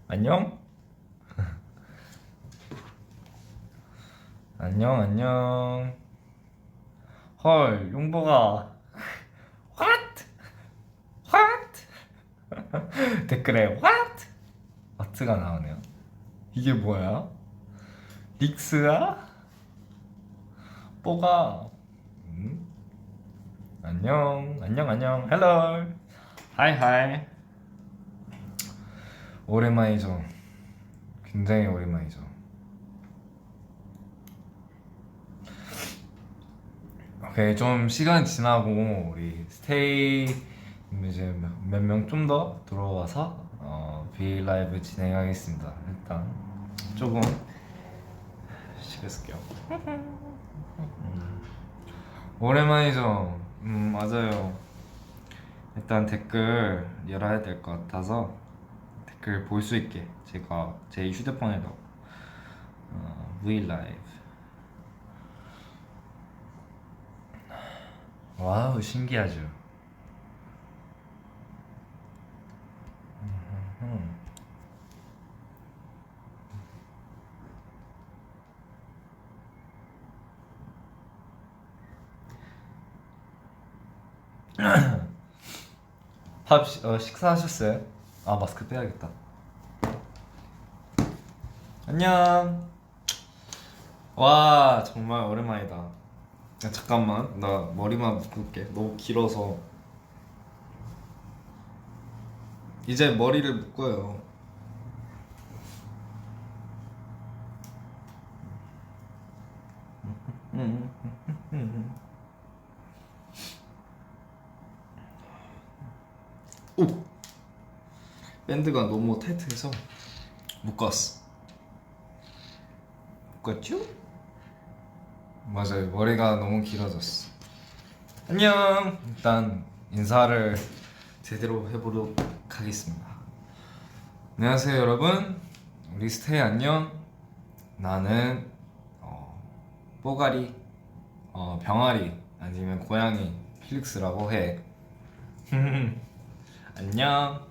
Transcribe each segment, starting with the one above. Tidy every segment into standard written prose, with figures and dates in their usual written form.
안녕? 안녕 안녕. 헐 용보가 What? What? 댓글에 What? 마트가 나오네요. 이게 뭐야? 릭스야? 뽀가 안녕 안녕 안녕 헬로 하이 하이. 오랜만이죠. 굉장히 오랜만이죠. 오케이, 좀 시간 지나고 우리 스테이 이제 몇 명 좀 더 들어와서 B 라이브 진행하겠습니다. 일단 조금 시켰을게요. 오랜만이죠. 맞아요. 일단 댓글 열어야 될 것 같아서 댓글 볼 수 있게 제가 제 휴대폰에도 V 라이브. 와우, 신기하죠. 식사하셨어요? 아, 마스크 빼야겠다. 안녕. 와, 정말 오랜만이다. 야, 잠깐만, 나 머리만 묶을게. 너무 길어서. 이제 머리를 묶어요. 오! 밴드가 너무 타이트해서 묶었어. 묶었죠? 맞아요, 머리가 너무 길어졌어. 안녕. 일단 인사를 제대로 해보도록 하겠습니다. 안녕하세요 여러분, 우리 스테이 안녕. 나는 뽀가리, 병아리 아니면 고양이 필릭스라고 해. 안녕.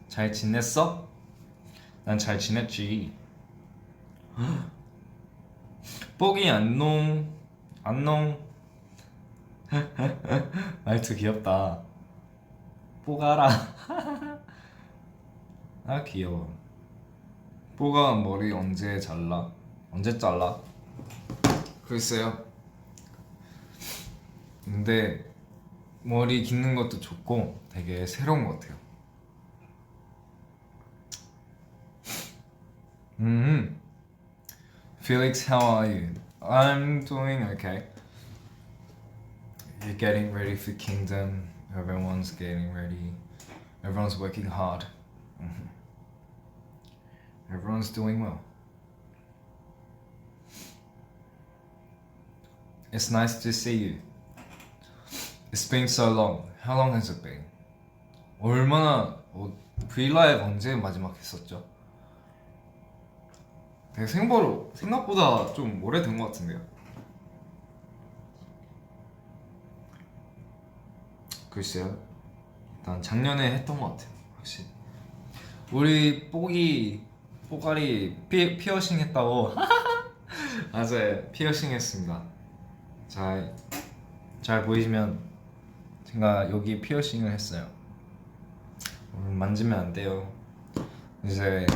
잘 지냈어? 난 잘 지냈지. 뽀기 안녕. 안녕. 말투 귀엽다. 뽀가라. 아, 귀여워. 뽀가 머리 언제 잘라? 언제 잘라? 글쎄요. 근데 머리 깃는 것도 좋고 되게 새로운 것 같아요. Felix, how are you? I'm doing okay. You're getting ready for Kingdom. Everyone's getting ready. Everyone's working hard. Everyone's doing well. It's nice to see you. It's been so long. How long has it been? 얼마나 브이라이브 언제 마지막 했었죠? 되게 생각보다 좀 오래된 것 같은데요. 글쎄요. 일단 작년에 했던 것 같아요. 확실히. 우리 뽀가리 피어싱 했다고. 맞아요, 피어싱 했습니다. 잘 보이시면 제가 여기 피어싱을 했어요. 만지면 안 돼요. 이제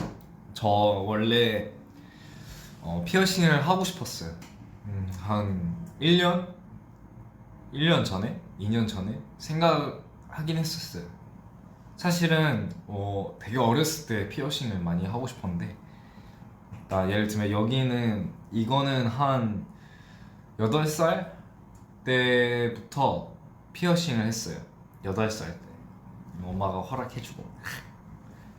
저 원래 피어싱을 하고 싶었어요. 한 1년 전에? 2년 전에 생각하긴 했었어요. 사실은 되게 어렸을 때 피어싱을 많이 하고 싶었는데, 예를 들면 이거는 한 8살 때부터 피어싱을 했어요. 8살 때 엄마가 허락해주고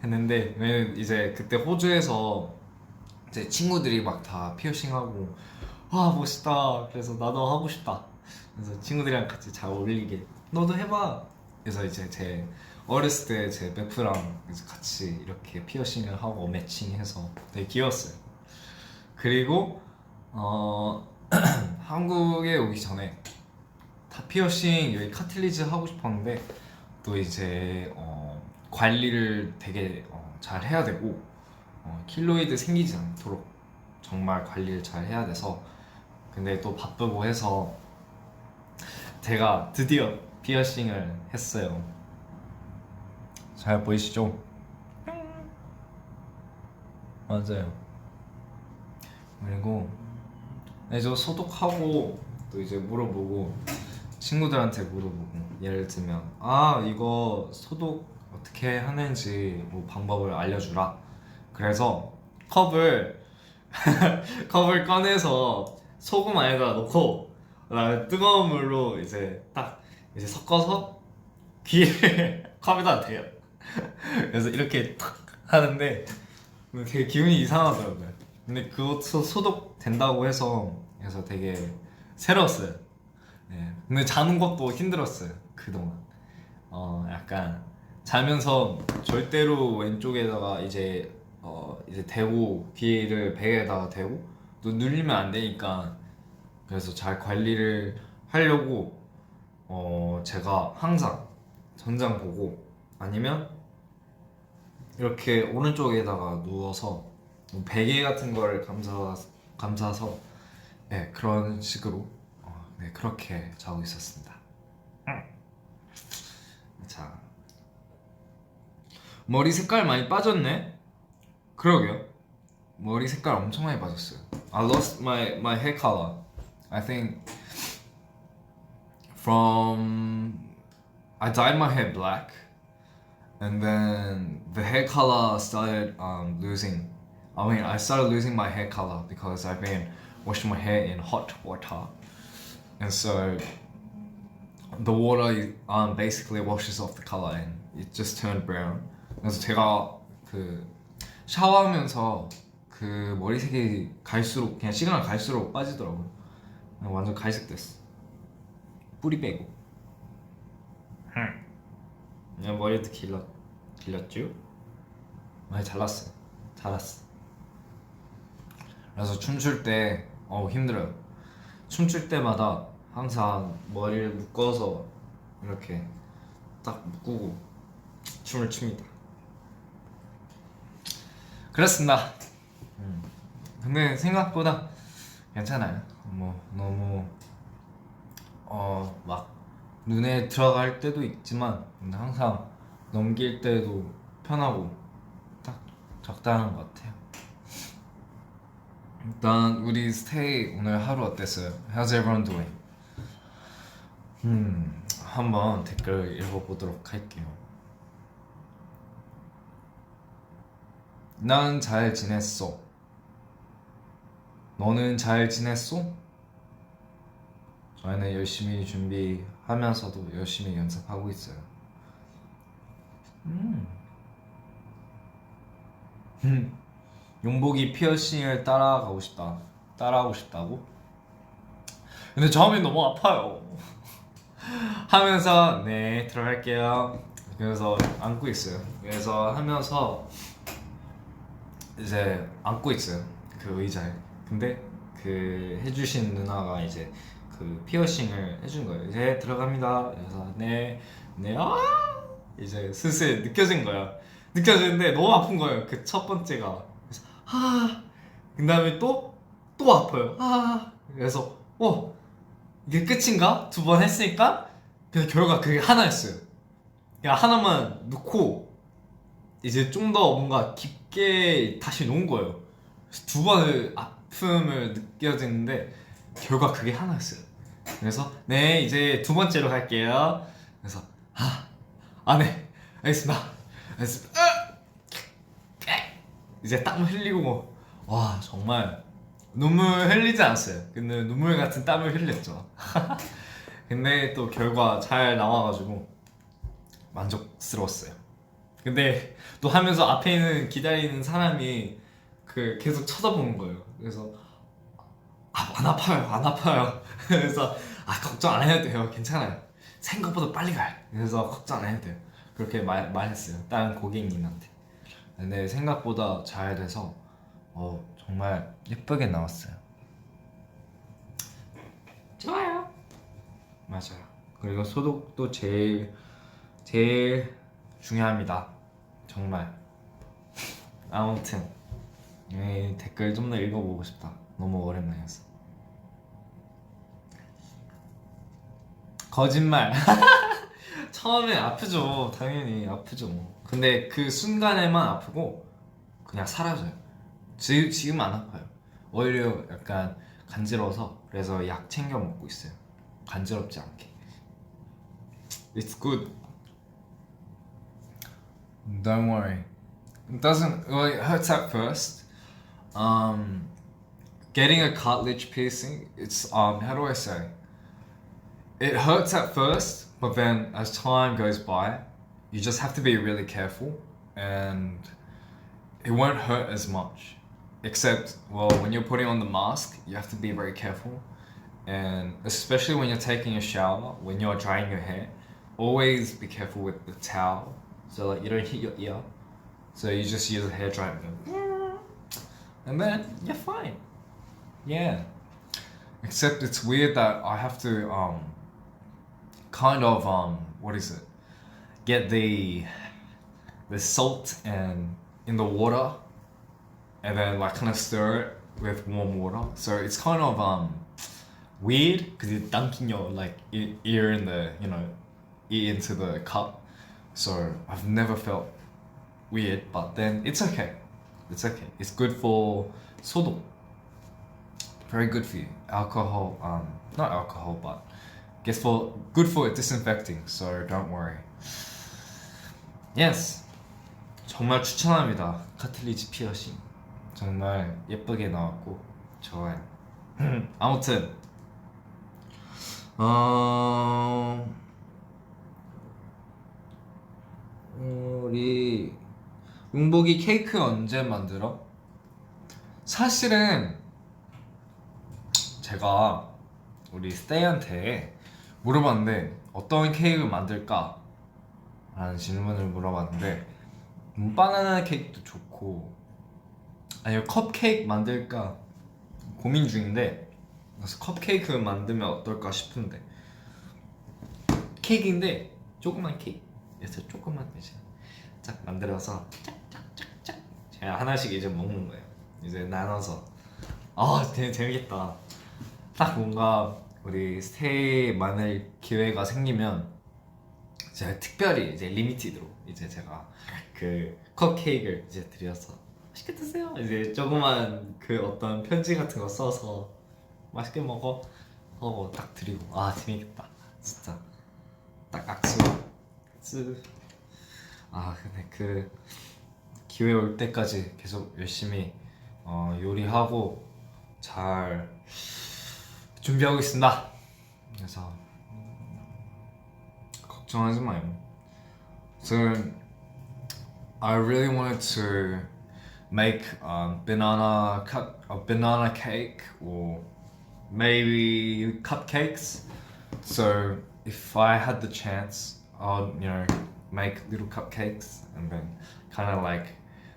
했는데, 왜냐면 이제 그때 호주에서 제 친구들이 막 다 피어싱하고 와 멋있다, 그래서 나도 하고 싶다. 그래서 친구들이랑 같이 잘 어울리게 너도 해봐. 그래서 이제 제 어렸을 때 제 베프랑 이제 같이 이렇게 피어싱을 하고 매칭해서 되게 귀여웠어요. 그리고 한국에 오기 전에 다 피어싱 여기 카틀리지 하고 싶었는데 또 이제 관리를 되게 잘 해야 되고 킬로이드 생기지 않도록 정말 관리를 잘 해야 돼서 근데 또 바쁘고 해서 제가 드디어 피어싱을 했어요. 잘 보이시죠? 맞아요. 그리고 저 소독하고 또 이제 물어보고 친구들한테 물어보고 예를 들면 이거 소독 어떻게 하는지 뭐 방법을 알려주라. 그래서 컵을 컵을 꺼내서 소금 안에다 넣고 그다음에 뜨거운 물로 이제 딱 이제 섞어서 귀를 컵에다 대요. 그래서 이렇게 탁 하는데 되게 기분이 이상하더라고요. 근데 그것도 소독 된다고 해서 그래서 되게 새로웠어요. 네. 근데 자는 것도 힘들었어요 그동안. 약간 자면서 절대로 왼쪽에다가 이제 이제 대고 귀를 베개에다가 대고 또 눌리면 안 되니까 그래서 잘 관리를 하려고 제가 항상 전장 보고 아니면 이렇게 오른쪽에다가 누워서 베개 같은 걸 감싸서 네, 그런 식으로 네, 그렇게 자고 있었습니다. 자, 머리 색깔 많이 빠졌네? 그러게요. 머리 색깔 엄청 많이 빠졌어요. I lost my hair color. I think from I dyed my hair black and then the hair color started losing. I mean, I started losing my hair color because I've been washing my hair in hot water, and so the water basically washes off the color and it just turned brown. 그래서 제가 그 샤워하면서 그 머리색이 갈수록 그냥 시간을 갈수록 빠지더라고요. 그냥 완전 갈색 됐어. 뿌리 빼고. 그냥 머리도 길렀죠? 많이 잘랐어요. 잘랐어. 그래서 춤출 때 힘들어요. 춤출 때마다 항상 머리를 묶어서 이렇게 딱 묶고 춤을 춥니다. 그렇습니다. 근데 생각보다 괜찮아요. 뭐 너무 막 눈에 들어갈 때도 있지만 근데 항상 넘길 때도 편하고 딱 적당한 것 같아요. 일단 우리 스테이 오늘 하루 어땠어요? How's everyone doing? 한번 댓글 읽어보도록 할게요. 난 잘 지냈어. 너는 잘 지냈어? 저희는 열심히 준비하면서도 열심히 연습하고 있어요. 용복이 피어싱을 따라하고 싶다고? 근데 처음엔 너무 아파요. 하면서 네 들어갈게요. 그래서 안고 있어요. 그래서 하면서 이제 안고 있어요. 그 의자에. 근데 그 해주신 누나가 이제 그 피어싱을 해준 거예요. 이제 들어갑니다. 그래서 네 이제 슬슬 느껴진 거야. 느껴지는데 너무 아픈 거예요. 그 첫 번째가. 그래서 그 다음에 또 아파요. 그래서 이게 끝인가? 두 번 했으니까 그래서 결과 그게 하나였어요. 그냥 하나만 넣고 이제 좀 더 뭔가 깊게 다시 놓은 거예요. 그래서 두 번을 아픔을 느껴지는데 결과 그게 하나였어요. 그래서 네 이제 두 번째로 갈게요. 그래서 네 알겠습니다. 이제 땀 흘리고 와 정말 눈물 흘리지 않았어요. 근데 눈물 같은 땀을 흘렸죠. 근데 또 결과 잘 나와가지고 만족스러웠어요. 근데 또 하면서 앞에 있는 기다리는 사람이 그 계속 쳐다보는 거예요. 그래서 안 아파요. 그래서 걱정 안 해도 돼요. 괜찮아요. 생각보다 빨리 가요. 그래서 걱정 안 해도 돼요. 그렇게 말했어요. 다른 고객님한테. 근데 생각보다 잘 돼서 정말 예쁘게 나왔어요. 좋아요. 맞아요. 그리고 소독도 제일 중요합니다. 정말. 아무튼 이 댓글 좀 더 읽어보고 싶다. 너무 오랜만이었어. 거짓말. 처음에 아프죠. 당연히 아프죠. 근데 그 순간에만 아프고 그냥 사라져요. 지금 안 아파요. 오히려 약간 간지러워서 그래서 약 챙겨 먹고 있어요. 간지럽지 않게. It's good. Don't worry. It doesn't. Well, it hurts at first. Getting a cartilage piercing. It's how do I say? It hurts at first, but then as time goes by, you just have to be really careful, and it won't hurt as much. Except, well, when you're putting on the mask, you have to be very careful, and especially when you're taking a shower, when you're drying your hair, always be careful with the towel, so like you don't hit your ear. So you just use a hair dryer, and then you're fine. Yeah. Except it's weird that I have to kind of what is it? Get the salt and in the water, and then like kind of stir it with warm water. So it's kind of weird because you're dunking your like ear in the ear into the cup. So I've never felt weird, but then it's okay. It's okay. It's good for 소독. Very good for you. Alcohol, not alcohol, but guess good for disinfecting. So don't worry. Yes. 정말 추천합니다. 카틀리지 피어싱. 정말 예쁘게 나왔고 좋아요. 아무튼 우리 용복이 케이크 언제 만들어? 사실은 제가 우리 스테이한테 물어봤는데 어떤 케이크를 만들까? 라는 질문을 물어봤는데 바나나 케이크도 좋고 아니면 컵케이크 만들까 고민 중인데 그래서 컵케이크 만들면 어떨까 싶은데 케이크인데 조그만 케이크 그래서 조그만 이제 딱 만들어서 짝짝짝짝 제가 하나씩 이제 먹는 거예요. 이제 나눠서 되게 재밌겠다. 딱 뭔가 우리 스테이 만들 기회가 생기면 제가 특별히 이제 리미티드로 이제 제가 그 컵케이크를 이제 드려서 맛있게 드세요. 이제 조그만 그 어떤 편지 같은 거 써서 맛있게 먹어 하고 딱 드리고 재밌겠다. 진짜 딱 악수 근데 그 기회 올 때까지 계속 열심히 요리하고 잘 준비하고 있습니다. 그래서 걱정하지 마요. So I really wanted to make banana cake or maybe cupcakes. So if I had the chance, I'd make little cupcakes and then kind of like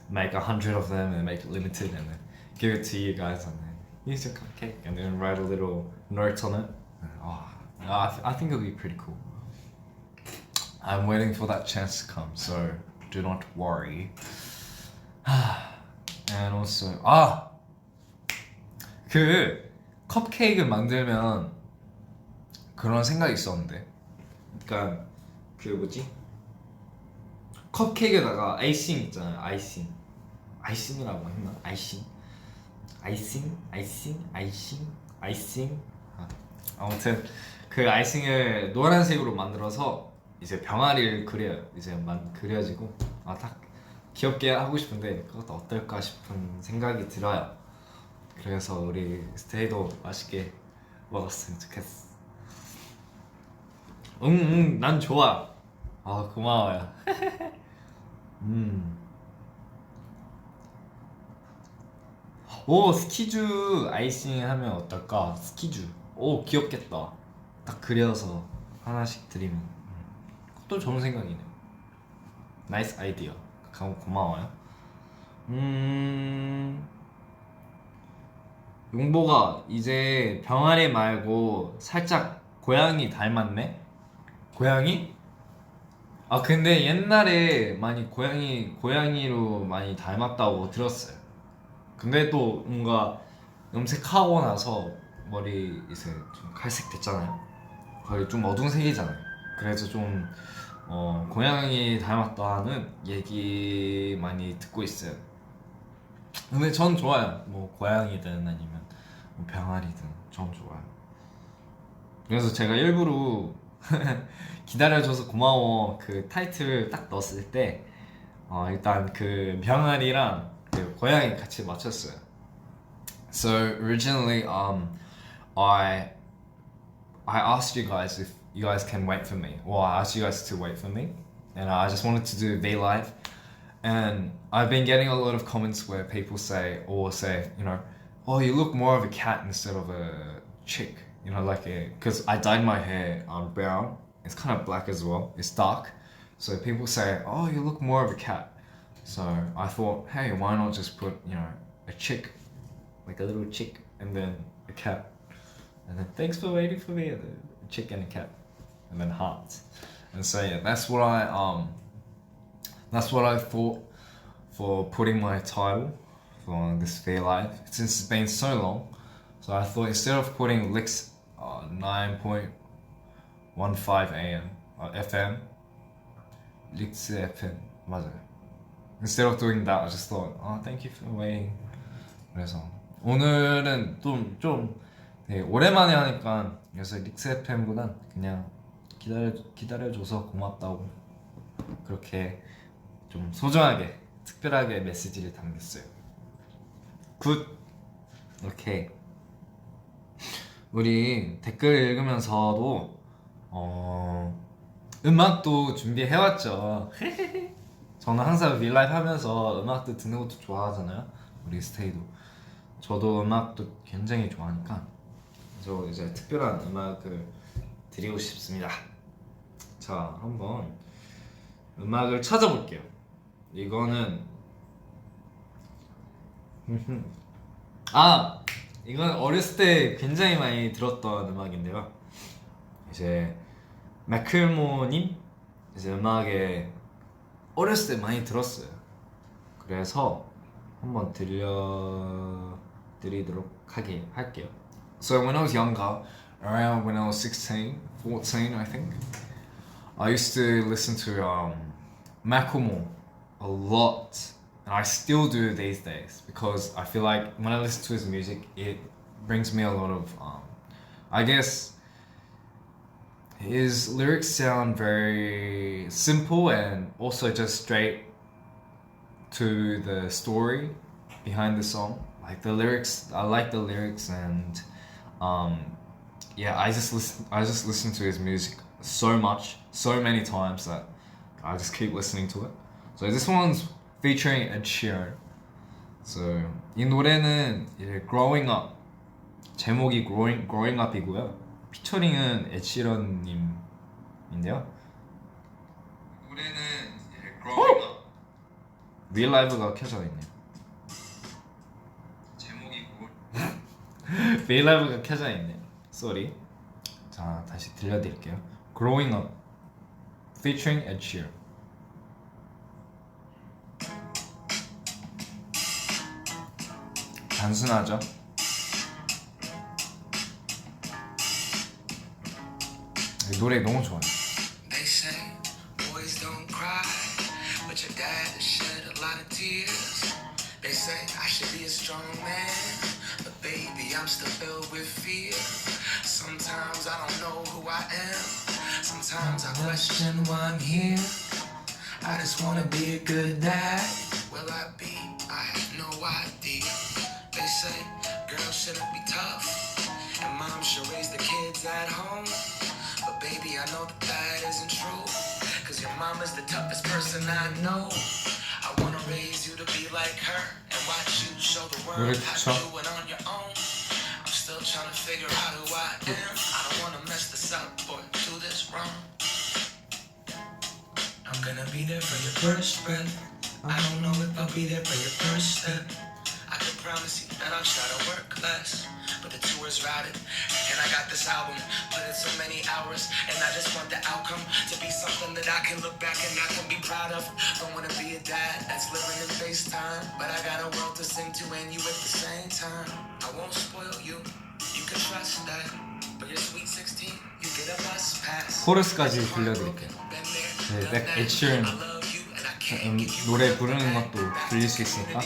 make 100 of them and make it limited and then give it to you guys and then use your cupcake and then write a little note on it. I think it'll be pretty cool. I'm waiting for that chance to come, so do not worry. And also 그 컵케이크 만들면 그런 생각이 있었는데 그러니까 그 뭐지? 컵케이크에다가 아이싱 있잖아요. 아이싱이라고 했나? 아이싱 아무튼 그 아이싱을 노란색으로 만들어서 이제 병아리를 그려요. 이제 그려지고 딱 귀엽게 하고 싶은데 그것도 어떨까 싶은 생각이 들어요. 그래서 우리 스테이도 맛있게 먹었으면 좋겠어. 난 좋아. 고마워요. 오, 스키주 아이싱 하면 어떨까? 스키주. 오, 귀엽겠다. 딱 그려서 하나씩 드리면 그것도 좋은 생각이네. 나이스 아이디어. 고마워요. 용보가 이제 병아리 말고 살짝 고양이 닮았네? 고양이? 아 근데 옛날에 많이 고양이로 많이 닮았다고 들었어요. 근데 또 뭔가 염색하고 나서 머리 이제 좀 갈색 됐잖아요. 거의 좀 어두운 색이잖아요. 그래서 좀 고양이 닮았다는 얘기 많이 듣고 있어요. 근데 전 좋아요. 뭐 고양이든 아니면 뭐 병아리든 전 좋아요. 그래서 제가 일부러 기다려줘서 고마워 그 타이틀을 딱 넣었을 때 일단 그 병아리랑 그 고양이 같이 맞췄어요. So originally I asked you guys if you guys can wait for me. Well, I asked you guys to wait for me, and I just wanted to do V Live. And I've been getting a lot of comments where people say, you know, oh, you look more of a cat instead of a chick. You know, because I dyed my hair brown. It's kind of black as well. It's dark. So people say, oh, you look more of a cat. So I thought, hey, why not just put, you know, a chick, like a little chick, and then a cat. And then thanks for waiting for me, and a chick and a cat. And then hearts. And so yeah, that's what I thought for putting my title for this V Live, since it's been so long. So I thought instead of putting Licks 9.15 AM FM, Licks FM 맞아요. Instead of doing that, I just thought, thank you for waiting. 그래서 오늘은 좀 되게 오랜만에 하니까 그래서 릭스 FM보단 그냥 기다려줘서 고맙다고 그렇게 좀 소중하게 특별하게 메시지를 담겼어요. 굿. 오케이. 우리 댓글 읽으면서도 음악도 준비해왔죠. 저는 항상 윌라이프 하면서 음악도 듣는 것도 좋아하잖아요. 우리 스테이도. 저도 음악도 굉장히 좋아하니까 저 이제 특별한 음악을 드리고 싶습니다. 자, 한번 음악을 찾아볼게요. 이거는 이건 어렸을 때 굉장히 많이 들었던 음악인데요. 이제 맥클모님 이제 음악에 어렸을 때 많이 들었어요. 그래서 한번 들려드리도록 할게요. So when I was younger, around when I was 16, 14 I think, I used to listen to Macklemore a lot, and I still do these days because I feel like when I listen to his music, it brings me a lot of, I guess, his lyrics sound very simple and also just straight to the story behind the song. Like the lyrics, I like the lyrics, and yeah, I just listen to his music so many times that I just keep listening to it. So this one's featuring Ed Sheeran. So 이 노래는 이제 Growing Up, 제목이 Growing Up이고요. 피처링은 Ed Sheeran 님인데요. 노래는 이제 Growing Up. 리얼 라이브가 켜져 있네요. 제목이 리얼 라이브가 켜져 있네요. Sorry. 자, 다시 들려드릴게요. Growing Up, featuring Ed Sheeran. 단순하죠? 이 노래 너무 좋아요. They say boys don't cry, but your dad shed a lot of tears. They say I should be a strong man, but baby I'm still filled with fear. Sometimes I don't know who I am. Sometimes I question why I'm here. I just wanna be a good dad. Will I be? I have no idea. They say girls shouldn't be tough, and mom should raise the kids at home. But baby, I know that isn't true, cause your mama's the toughest person I know. I wanna raise you to be like her, and watch you show the world how to do it on your own. I'm still trying to figure out who I am. I don't wanna mess this up or do this wrong. I'm gonna be there for your first breath. I don't know if I'll be there for your first step. I can promise you that I'll try to work less, but the tour's routed, and I got this album, put in so many hours, and I just want the outcome to be something that I can look back and I can be proud of. Don't wanna be a dad that's living in FaceTime, but I got a world to sing to and you at the same time. I won't spoil you, you can trust that. But you're sweet 16, you get a bus pass. 코러스까지 들려드릴게요. 네, 엑 시런 노래 부르는 것도 들릴 수 있으니까.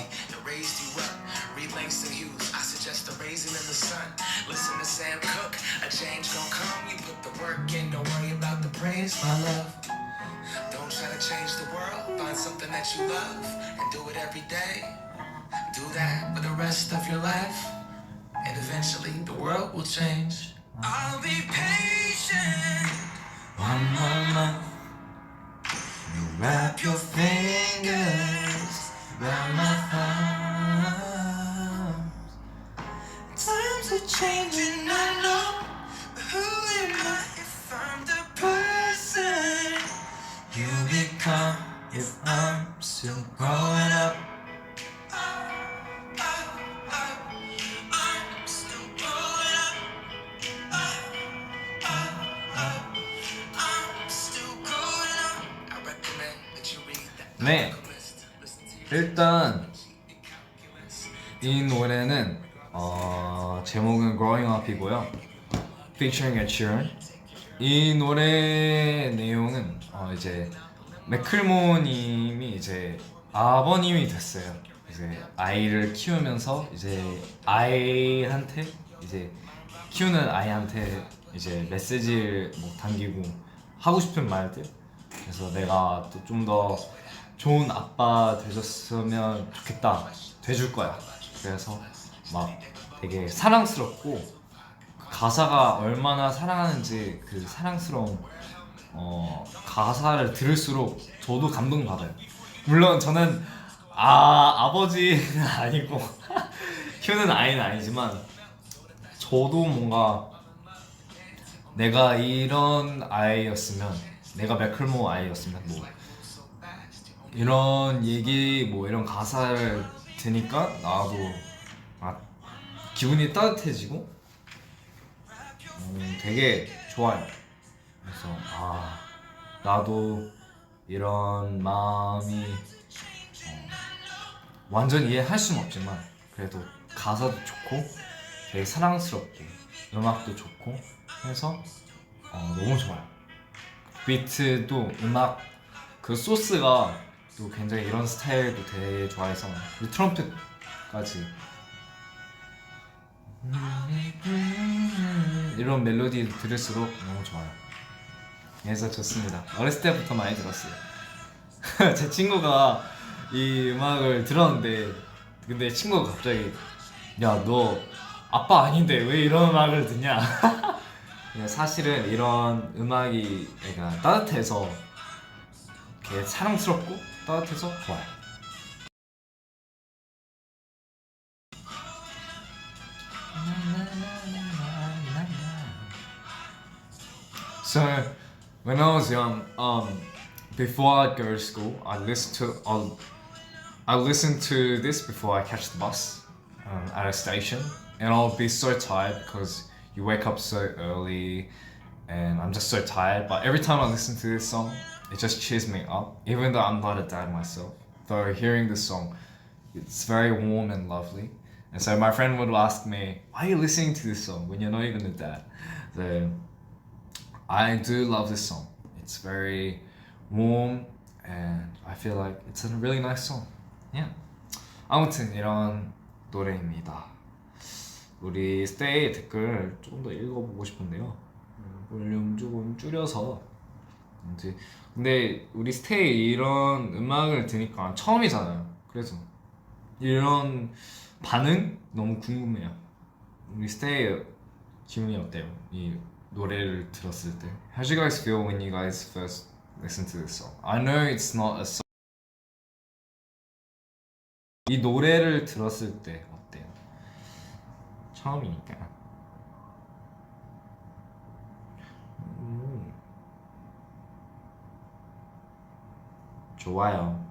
Listen to Sam Cooke, a change gon' come. You put the work in, don't worry about the praise, my love. Don't try to change the world, find something that you love and do it every day. Do that for the rest of your life, and eventually the world will change. I'll be patient. One more month, you wrap your fingers around my thumbs. Times are changing, I know. But who am I if I'm the person You become if I'm still growing up. I'm still growing up. I'm still growing up. I recommend that you read that. 네, 일단 이 노래는 제목은 Growing Up이고요. Featuring Ed Sheeran. 이 노래 내용은 이제 맥클모님이 이제 아버님이 됐어요. 이제 아이를 키우면서 이제 아이한테 이제 키우는 아이한테 이제 메시지를 뭐 남기고 하고 싶은 말들. 그래서 내가 또 좀 더 좋은 아빠 되줬으면 좋겠다. 돼줄 거야. 그래서 막 되게 사랑스럽고 그 가사가 얼마나 사랑하는지 그 사랑스러운 가사를 들을수록 저도 감동받아요. 물론 저는 아버지는 아니고 키우는 아이는 아니지만 저도 뭔가 내가 이런 아이였으면, 내가 맥클모 아이였으면 뭐 이런 얘기 뭐 이런 가사를 들으니까 나도 기분이 따뜻해지고 되게 좋아요. 그래서 나도 이런 마음이 완전 이해할 수는 없지만 그래도 가사도 좋고 되게 사랑스럽고 음악도 좋고 해서 너무 좋아요. 비트도 음악 그 소스가 또 굉장히 이런 스타일도 되게 좋아해서 그리고 트럼펫까지 이런 멜로디 들을수록 너무 좋아요. 그래서 좋습니다. 어렸을 때부터 많이 들었어요. 제 친구가 이 음악을 들었는데 근데 친구가 갑자기 야, 너 아빠 아닌데 왜 이런 음악을 듣냐? 사실은 이런 음악이 그러니까 따뜻해서 이렇게 사랑스럽고 따뜻해서 좋아요. So when I was young, before I go to school, I listen to this before I catch the bus at a station, and I'll be so tired because you wake up so early, and I'm just so tired. But every time I listen to this song, it just cheers me up, even though I'm not a dad myself. Though hearing this song, it's very warm and lovely. And so my friend would ask me, why are you listening to this song when you're not even a dad? So I do love this song. It's very warm and I feel like it's a really nice song. Yeah. 아무튼 이런 노래입니다. 우리 스테이 댓글 조금 더 읽어보고 싶은데요. 볼륨 조금 줄여서 이제 근데 우리 스테이 이런 음악을 들으니까 처음이잖아요. 그래서 이런 반응 너무 궁금해요. 우리 스테이 기분이 어때요? 이 노래를 들었을 때. How do you guys feel when you guys first listen to this song? I know it's not a song. 이 노래를 들었을 때 어때요? 처음이니까. 좋아요.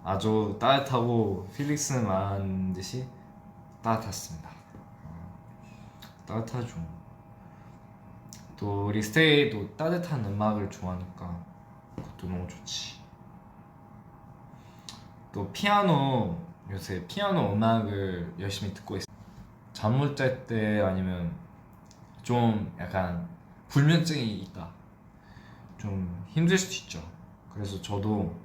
아주 따뜻하고 필릭스 말한 듯이 따뜻했습니다. 따뜻하죠. 또 우리 스테이도 따뜻한 음악을 좋아하니까 그것도 너무 좋지. 또 피아노, 요새 피아노 음악을 열심히 듣고 있어. 잠 못 잘 때 아니면 좀 약간 불면증이 있다, 좀 힘들 수도 있죠. 그래서 저도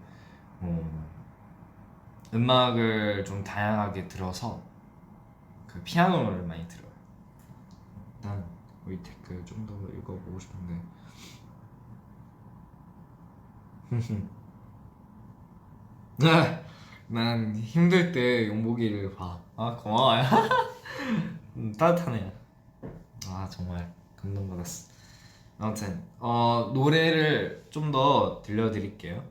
음악을 좀 다양하게 들어서 그 피아노를 많이 들어요. 일단 우리 댓글 좀 더 읽어보고 싶은데 난 힘들 때 용복이를 봐. 아 고마워요. 따뜻하네요. 아 정말 감동받았어. 아무튼 노래를 좀 더 들려드릴게요.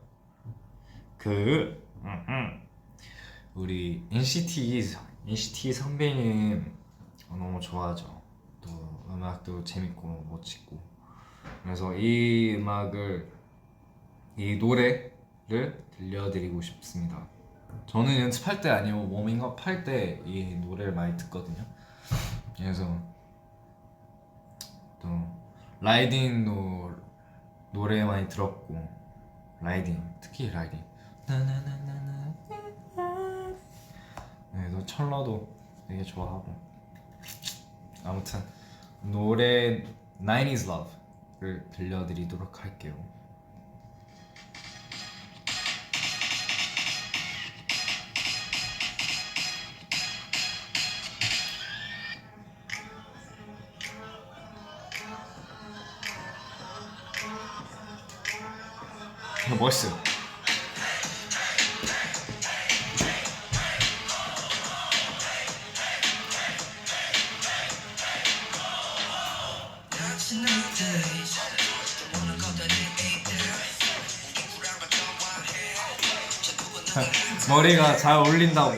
우리 NCT 선배님 너무 좋아하죠. 또 음악도 재밌고 멋지고, 그래서 이 노래를 들려드리고 싶습니다. 저는 연습할 때 아니고 워밍업 할 때 이 노래를 많이 듣거든요. 그래서 또 라이딩도 노래 많이 들었고, 특히 라이딩 네, 또 철러도 되게 좋아하고. 아무튼 노래 90's Love를 들려드리도록 할게요. 멋있어. 머리가 잘 어울린다고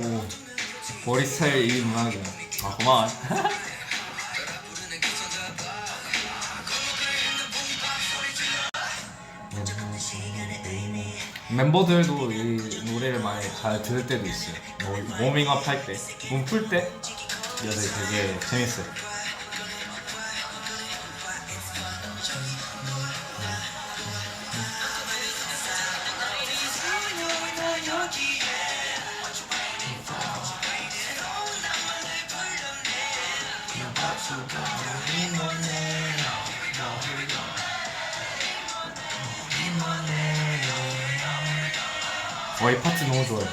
머리 스타일 이 음악이야. 아 고마워. 멤버들도 이 노래를 많이 잘 들을 때도 있어요. 뭐 워밍업 할 때, 몸 풀 때, 요새 되게 재밌어요. 이 파트 너무 좋아요.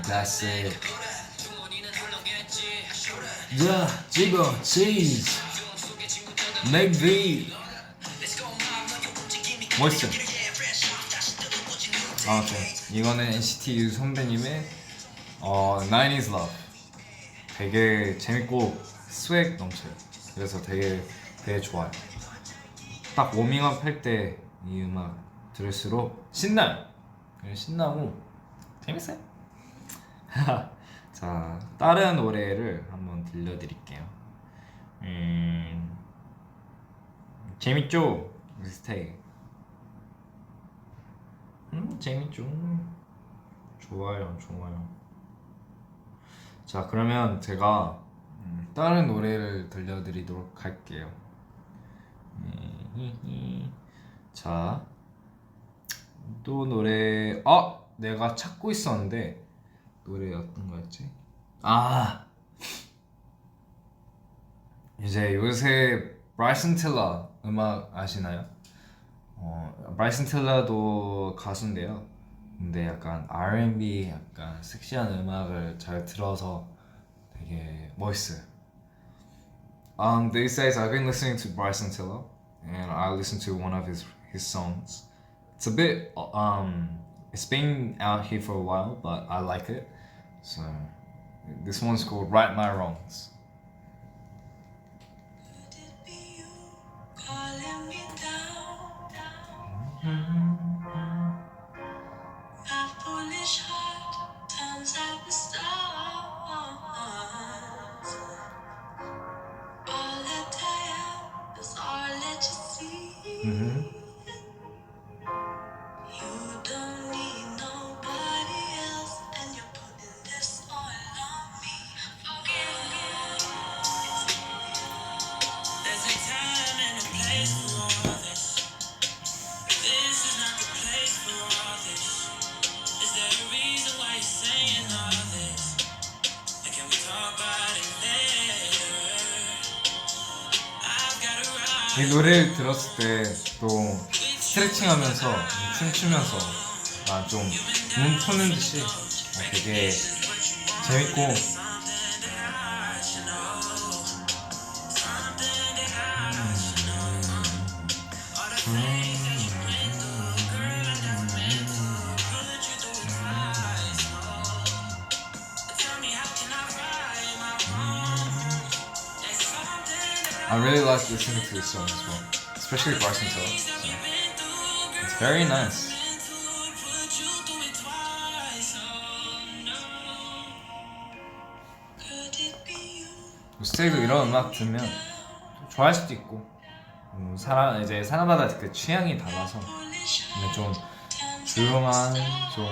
클래식. 찍어 치즈 맥비 멋있어. 아무튼 이거는 NCT U 선배님의 90's Love. 되게 재밌고 스웩 넘쳐요. 그래서 되게 좋아요. 딱 워밍업 할 때 이 음악 들을수록 신나요. 신나고 재밌어요. 자, 다른 노래를 한번 들려드릴게요. 재밌죠? 스테이. 재밌죠? 좋아요. 자, 그러면 제가 다른 노래를 들려드리도록 할게요. 자, 또 노래. 내가 찾고 있었는데 노래 어떤 거였지? 이제 요새 브라이슨 틸러 음악 아시나요? 브라이슨 틸러도 가수인데요. 근데 약간 R&B, 약간 섹시한 음악을 잘 들어서 되게 멋있어요. These days I've been listening to Bryson Tiller, and I listened to one of his songs. It's a bit it's been out here for a while, but I like it. So this one's called Right My Wrongs. 이 노래를 들었을 때 또 스트레칭하면서 춤추면서 좀 몸 푸는 듯이 되게 재밌고 I really like listening to this song as well, especially Bryson Tiller. So it's very nice. 스테이도 이런 음악 들으면 좋아할 수도 있고 사람마다 그 취향이 달라서 근데 좀 조용한 좀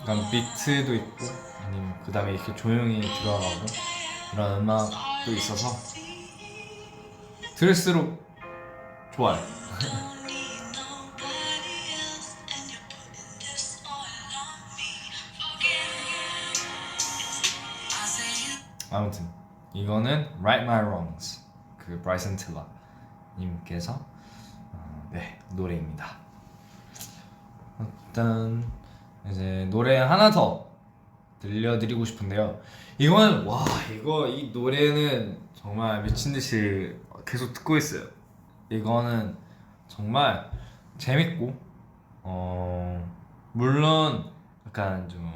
약간 비트도 있고 아니면 그 다음에 이렇게 조용히 들어가고 이런 음악도 있어서 들을수록 좋아요. 아무튼 이거는 Right My Wrongs 그 브라이슨 틸러 님께서 노래입니다. 일단 이제 노래 하나 더 들려드리고 싶은데요. 이건 이 노래는 정말 미친듯이 계속 듣고 있어요. 이거는 정말 재밌고 물론 약간 좀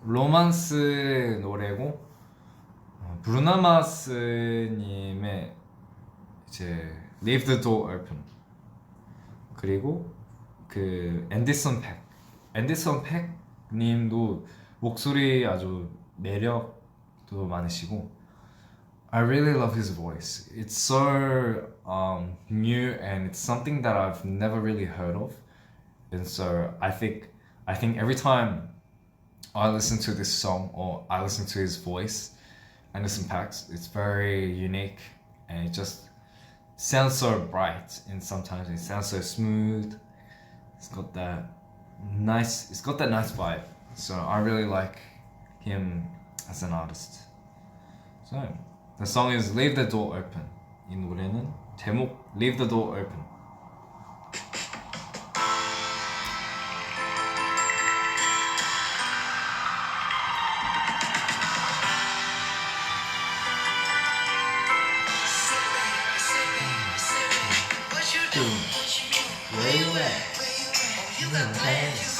로만스 노래고 브루노 마스님의 이제 Leave the Door Open 그리고 그 앤디슨 팩 님도 목소리 아주 매력도 많으시고 I really love his voice. It's so new and it's something that I've never really heard of. And so I think every time I listen to this song or I listen to his voice, Anderson .Paak, it's very unique and it just sounds so bright and sometimes it sounds so smooth. It's got that nice vibe. So I really like him as an artist. So the song is Leave the Door Open. 이 노래는 제목 Leave the Door Open. Where you at? You got plans?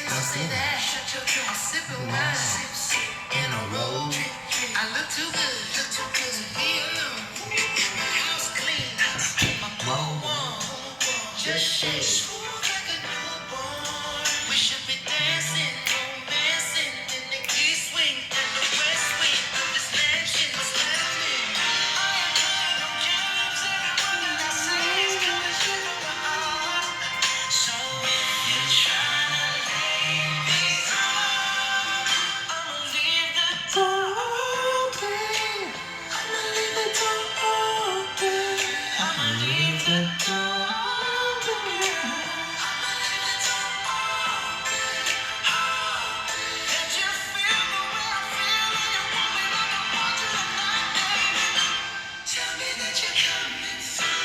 Don't say that. I'm sipping wine in a row. I look too good to be alone. My house clean, my phone warm. Just shake like a newborn. We should be dancing, romancing in the east wing and the west wing of this mansion. What's happening? I am playing no games. Every word that I say is coming straight from my heart. So if you're trying to leave me on, I'ma leave the door open. I'ma leave the door open. I'ma leave the door open. I'ma leave the door open. Let you feel the way I feel and you want me like I want you tonight, baby. Tell me that you're coming through.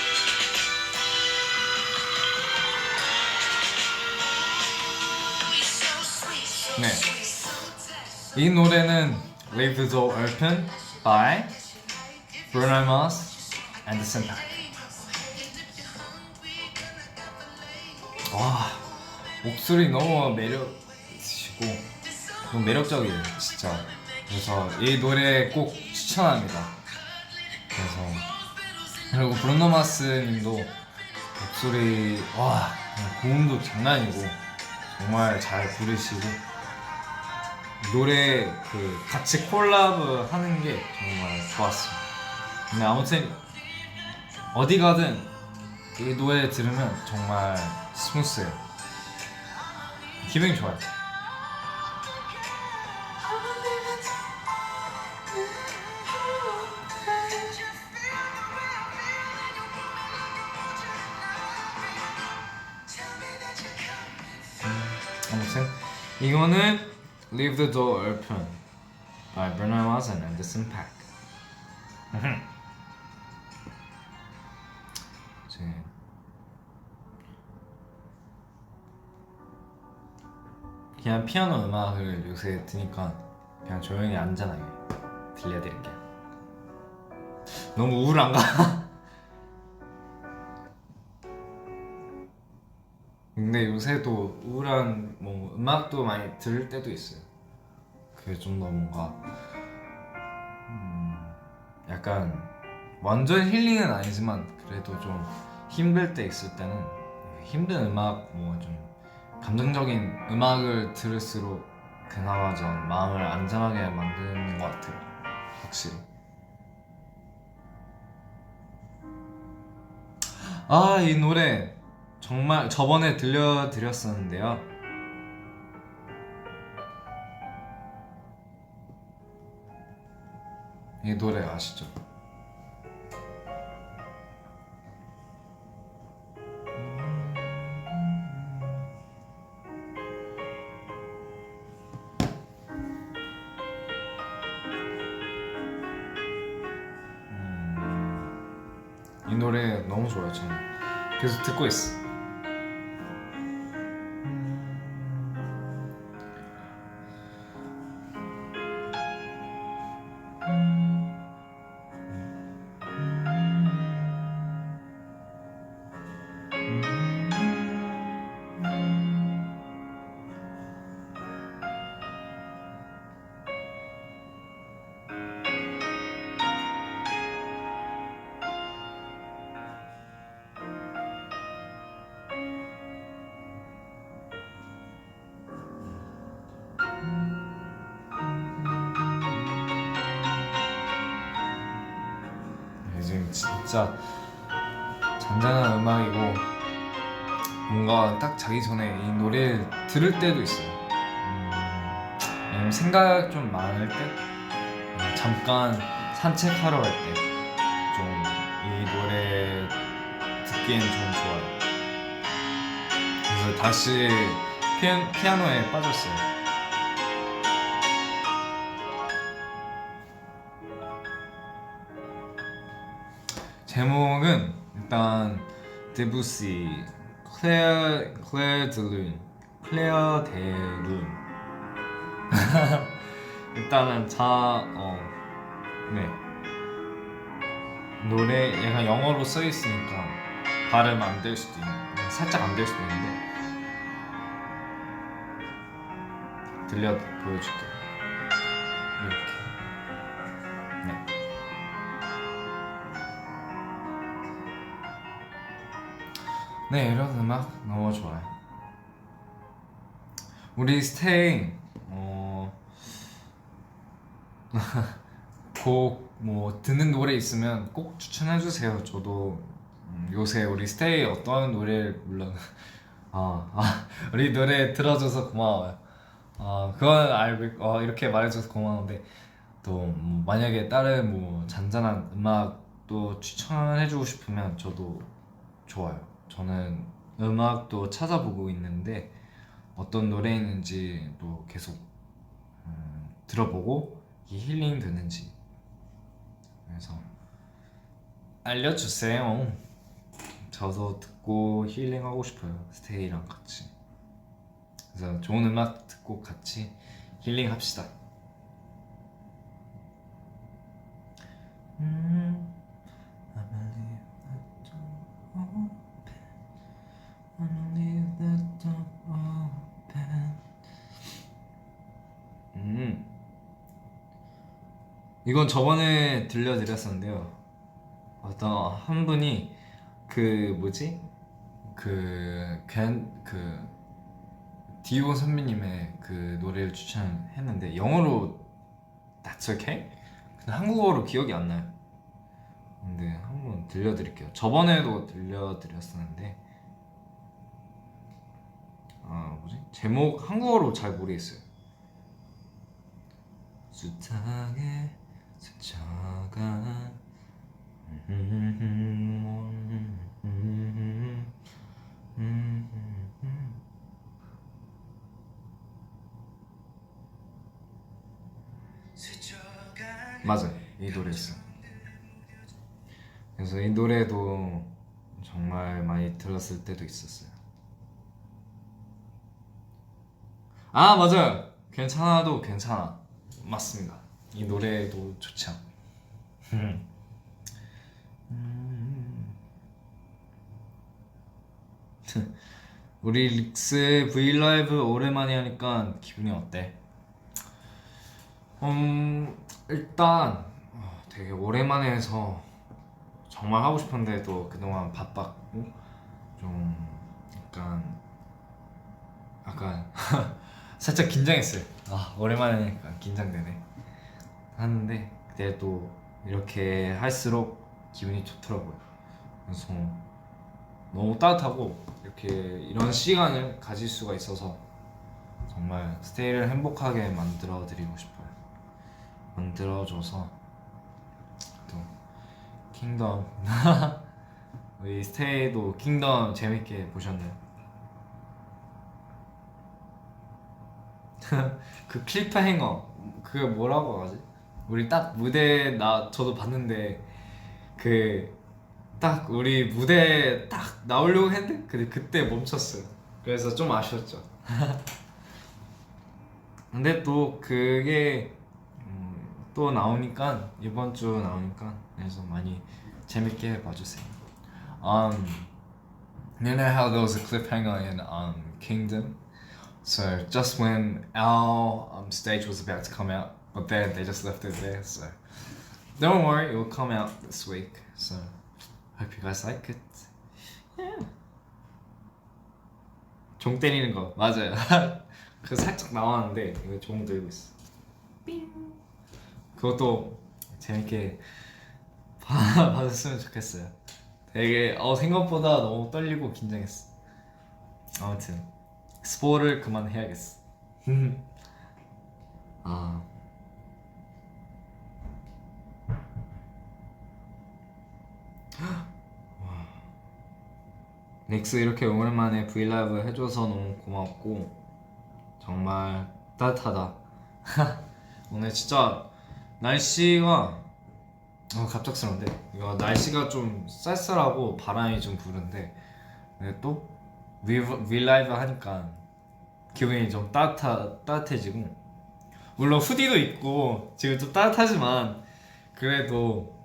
We so sweet, so 네. sweet, so tight. 이 노래는 Leave the Door Open by Bruno Mars and Anderson .Paak. 와, 목소리 너무 매력 있으시고 너무 매력적이에요, 진짜. 그래서 이 노래 꼭 추천합니다. 그리고 브루노 마스 님도 목소리 그냥 고음도 장난이고 정말 잘 부르시고 노래 같이 콜라보 하는 게 정말 좋았어요. 근데 아무튼 어디 가든 이 노래 들으면 정말 스무스해요. 기분이 좋아요. 아무튼 이거는 Leave the Door Open by Bruno Mars and Anderson .Paak. 이제 그냥 피아노 음악을 요새 드니까 그냥 조용히 안전하게 들려드릴게요. 너무 우울한가? 근데 요새도 우울한 뭐 음악도 많이 들을 때도 있어요. 그게 좀 더 뭔가 약간 완전 힐링은 아니지만 그래도 좀 힘들 때 있을 때는 힘든 음악 뭐 좀 감정적인 음악을 들을수록 그나마 좀 마음을 안전하게 만드는 것 같아요. 확실히. 아, 이 노래 정말 저번에 들려드렸었는데요. 이 노래 아시죠? 이 노래 너무 좋아요. 저는 계속 듣고 있어. 지금 진짜 잔잔한 음악이고 뭔가 딱 자기 전에 이 노래를 들을 때도 있어요. 왜냐면 생각 좀 많을 때 잠깐 산책하러 갈 때 좀 이 노래 듣기엔 좀 좋아요. 그래서 다시 피아노에 빠졌어요. 제목은 일단 데부시 클레어 데룬 일단은 네 노래 약간 영어로 써 있으니까 발음 안 될 수도 있는 살짝 안 될 수도 있는데 보여줄게요. 이렇게 네, 이런 음악 너무 좋아요. 우리 스테이 곡 뭐 듣는 노래 있으면 꼭 추천해 주세요. 저도 요새 우리 스테이 어떤 노래를 물론 우리 노래 들어줘서 고마워요. 그건 알고 있고 이렇게 말해줘서 고마운데 또 만약에 다른 뭐 잔잔한 음악도 추천해주고 싶으면 저도 좋아요. 저는 음악도 찾아보고 있는데 어떤 노래 있는지 또 계속 들어보고 이게 힐링 되는지 그래서 알려주세요. 저도 듣고 힐링하고 싶어요. 스테이랑 같이. 그래서 좋은 음악 듣고 같이 힐링합시다. 이건 저번에 들려드렸었는데요. 어떤 한 분이 디오 선배님의 그 노래를 추천했는데 영어로 That's okay? 근데 한국어로 기억이 안 나요. 근데 한번 들려드릴게요. 저번에도 들려드렸었는데 뭐지? 제목 한국어로 잘 모르겠어요. 숱하게 스쳐가 맞아, 이 노래였어. 그래서 이 노래도 정말 많이 들었을 때도 있었어요. 아 맞아요, 괜찮아도 괜찮아, 맞습니다. 이 노래도 좋죠. 우리 릭스 브이라이브 오랜만에 하니까 기분이 어때? 일단 되게 오랜만에 해서 정말 하고 싶은데 또 그동안 바빴고 좀 약간 살짝 긴장했어요. 오랜만에 하니까 긴장되네 하는데 그때 또 이렇게 할수록 기분이 좋더라고요. 그래서 너무 따뜻하고 이렇게 이런 시간을 가질 수가 있어서 정말 스테이를 행복하게 만들어 드리고 싶어요. 만들어줘서 또 킹덤 우리 스테이도 킹덤 재밌게 보셨나요? 그 클리프행어 그게 뭐라고 하지? 우리 딱 무대 저도 봤는데 그 딱 우리 무대에 딱 나오려고 했는데 근데 그때 멈췄어요. 그래서 좀 아쉬웠죠. 근데 또 그게 또 나오니까 이번 주 나오니까 그래서 많이 재밌게 봐주세요. You know how there was a cliffhanger in Kingdom? So just when our stage was about to come out, but then they just left it there. So don't worry, it will come out this week. So hope you guys like it. Yeah. 종 때리는 거 맞아요. 그 살짝 나왔는데 이거 종 들고 있어. 삥. 그것도 재밌게 봐줬으면 좋겠어요. 되게 생각보다 너무 떨리고 긴장했어. 아무튼 스포를 그만해야겠어. 넥스 이렇게 오랜만에 브이라이브 해줘서 너무 고맙고 정말 따뜻하다. 오늘 진짜 날씨가 갑작스러운데 이거 날씨가 좀 쌀쌀하고 바람이 좀 부는데 근데 또 브이라이브 하니까 기분이 좀 따뜻해지고 물론 후디도 입고 지금 좀 따뜻하지만 그래도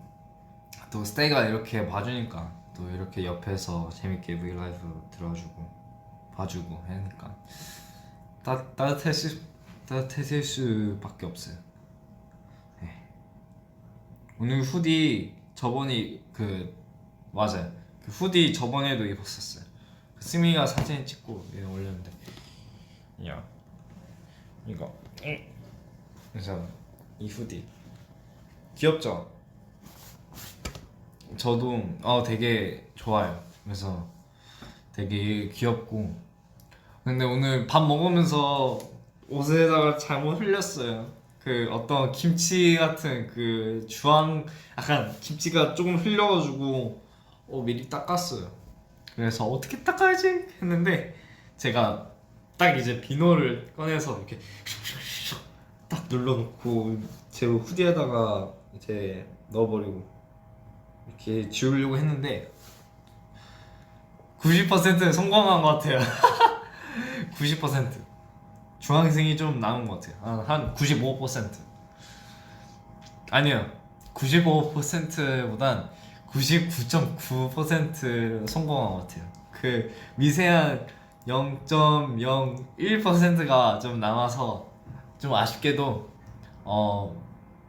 또 스테이가 이렇게 봐주니까 또 이렇게 옆에서 재밌게 브이라이브 들어주고 봐주고 하니까 따뜻해질 수밖에 없어요. 네. 오늘 후디 저번에 맞아요. 그 후디 저번에도 입었었어요. 스미가 사진 찍고 올렸는데 야 이거 그래서 이 후디 귀엽죠? 저도 되게 좋아요. 그래서 되게 귀엽고 근데 오늘 밥 먹으면서 옷에다가 잘못 흘렸어요. 그 어떤 김치 같은 그 주황 약간 김치가 조금 흘려가지고 미리 닦았어요. 그래서 어떻게 닦아야지 했는데 제가 딱 이제 비누를 꺼내서 이렇게 딱 눌러놓고 제 후디에다가 이제 넣어버리고 이렇게 지우려고 했는데 90%는 성공한 것 같아요. 90% 중학생이 좀 남은 것 같아요. 한 95%. 아니요 95%보단 99.9% 성공한 것 같아요. 그 미세한 0.01%가 좀 남아서 좀 아쉽게도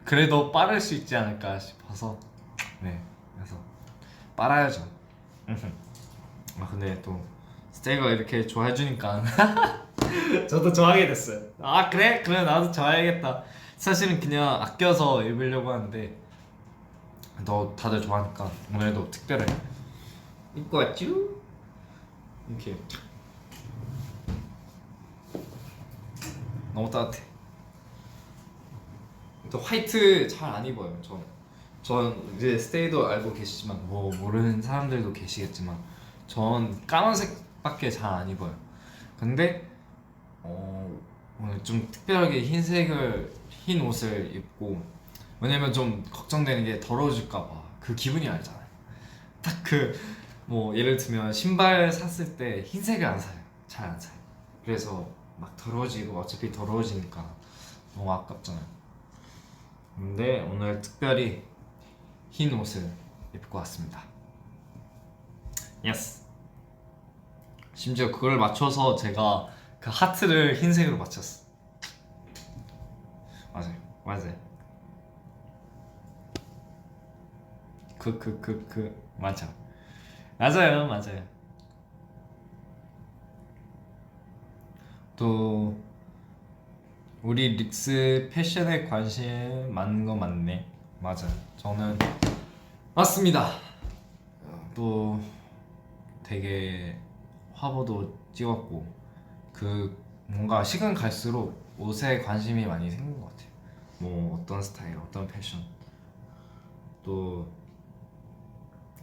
그래도 빠를 수 있지 않을까 싶어서 네 그래서 빨아야죠. 근데 또 스테이가 이렇게 좋아해주니까 저도 좋아하게 됐어요. 그래? 그래 나도 좋아해야겠다. 사실은 그냥 아껴서 입으려고 하는데 너 다들 좋아하니까 오늘도 특별해 입고 왔쥬? 이렇게 너무 따뜻해. 또 화이트 잘 안 입어요. 전 이제 스테이도 알고 계시지만 뭐 모르는 사람들도 계시겠지만 전 까만색밖에 잘 안 입어요. 근데 오늘 좀 특별하게 흰 옷을 입고, 왜냐면 좀 걱정되는 게 더러워질까봐. 그 기분이 알잖아요. 딱 뭐 예를 들면 신발 샀을 때 흰색을 안 사요. 잘 안 사요. 그래서 막 더러워지고 어차피 더러워지니까 너무 아깝잖아요. 근데 오늘 특별히 흰 옷을 입고 왔습니다. 예스. 심지어 그걸 맞춰서 제가 그 하트를 흰색으로 맞췄어. 맞아요. 맞아요. 또 우리 릭스 패션에 관심 많은 거 맞네. 맞아요. 저는 맞습니다. 또 되게 화보도 찍었고, 뭔가 시간 갈수록 옷에 관심이 많이 생긴 것 같아요. 뭐 어떤 스타일, 어떤 패션, 또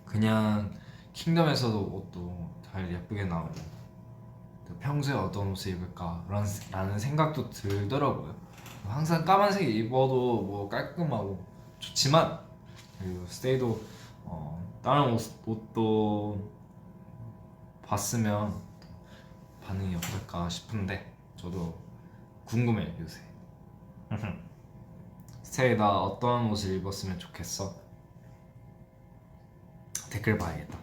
그냥 킹덤에서도 옷도 잘 예쁘게 나오고, 또 평소에 어떤 옷을 입을까 라는 생각도 들더라고요. 항상 까만색 입어도 뭐 깔끔하고 좋지만, 그리고 스테이도 다른 옷도 봤으면 반응이 어떨까 싶은데 저도 궁금해요 요새. 스테이 나 어떤 옷을 입었으면 좋겠어? 댓글 봐야겠다.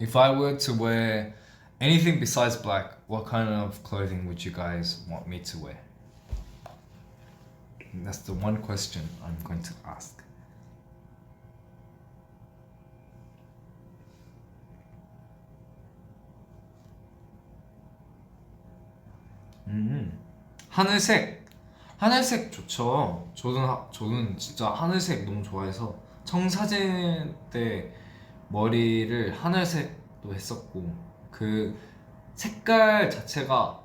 If I were to wear anything besides black, what kind of clothing would you guys want me to wear? That's the one question I'm going to ask. 하늘색. 하늘색 좋죠. 저는 진짜 하늘색 너무 좋아해서 청사진 때 머리를 하늘색도 했었고, 그 색깔 자체가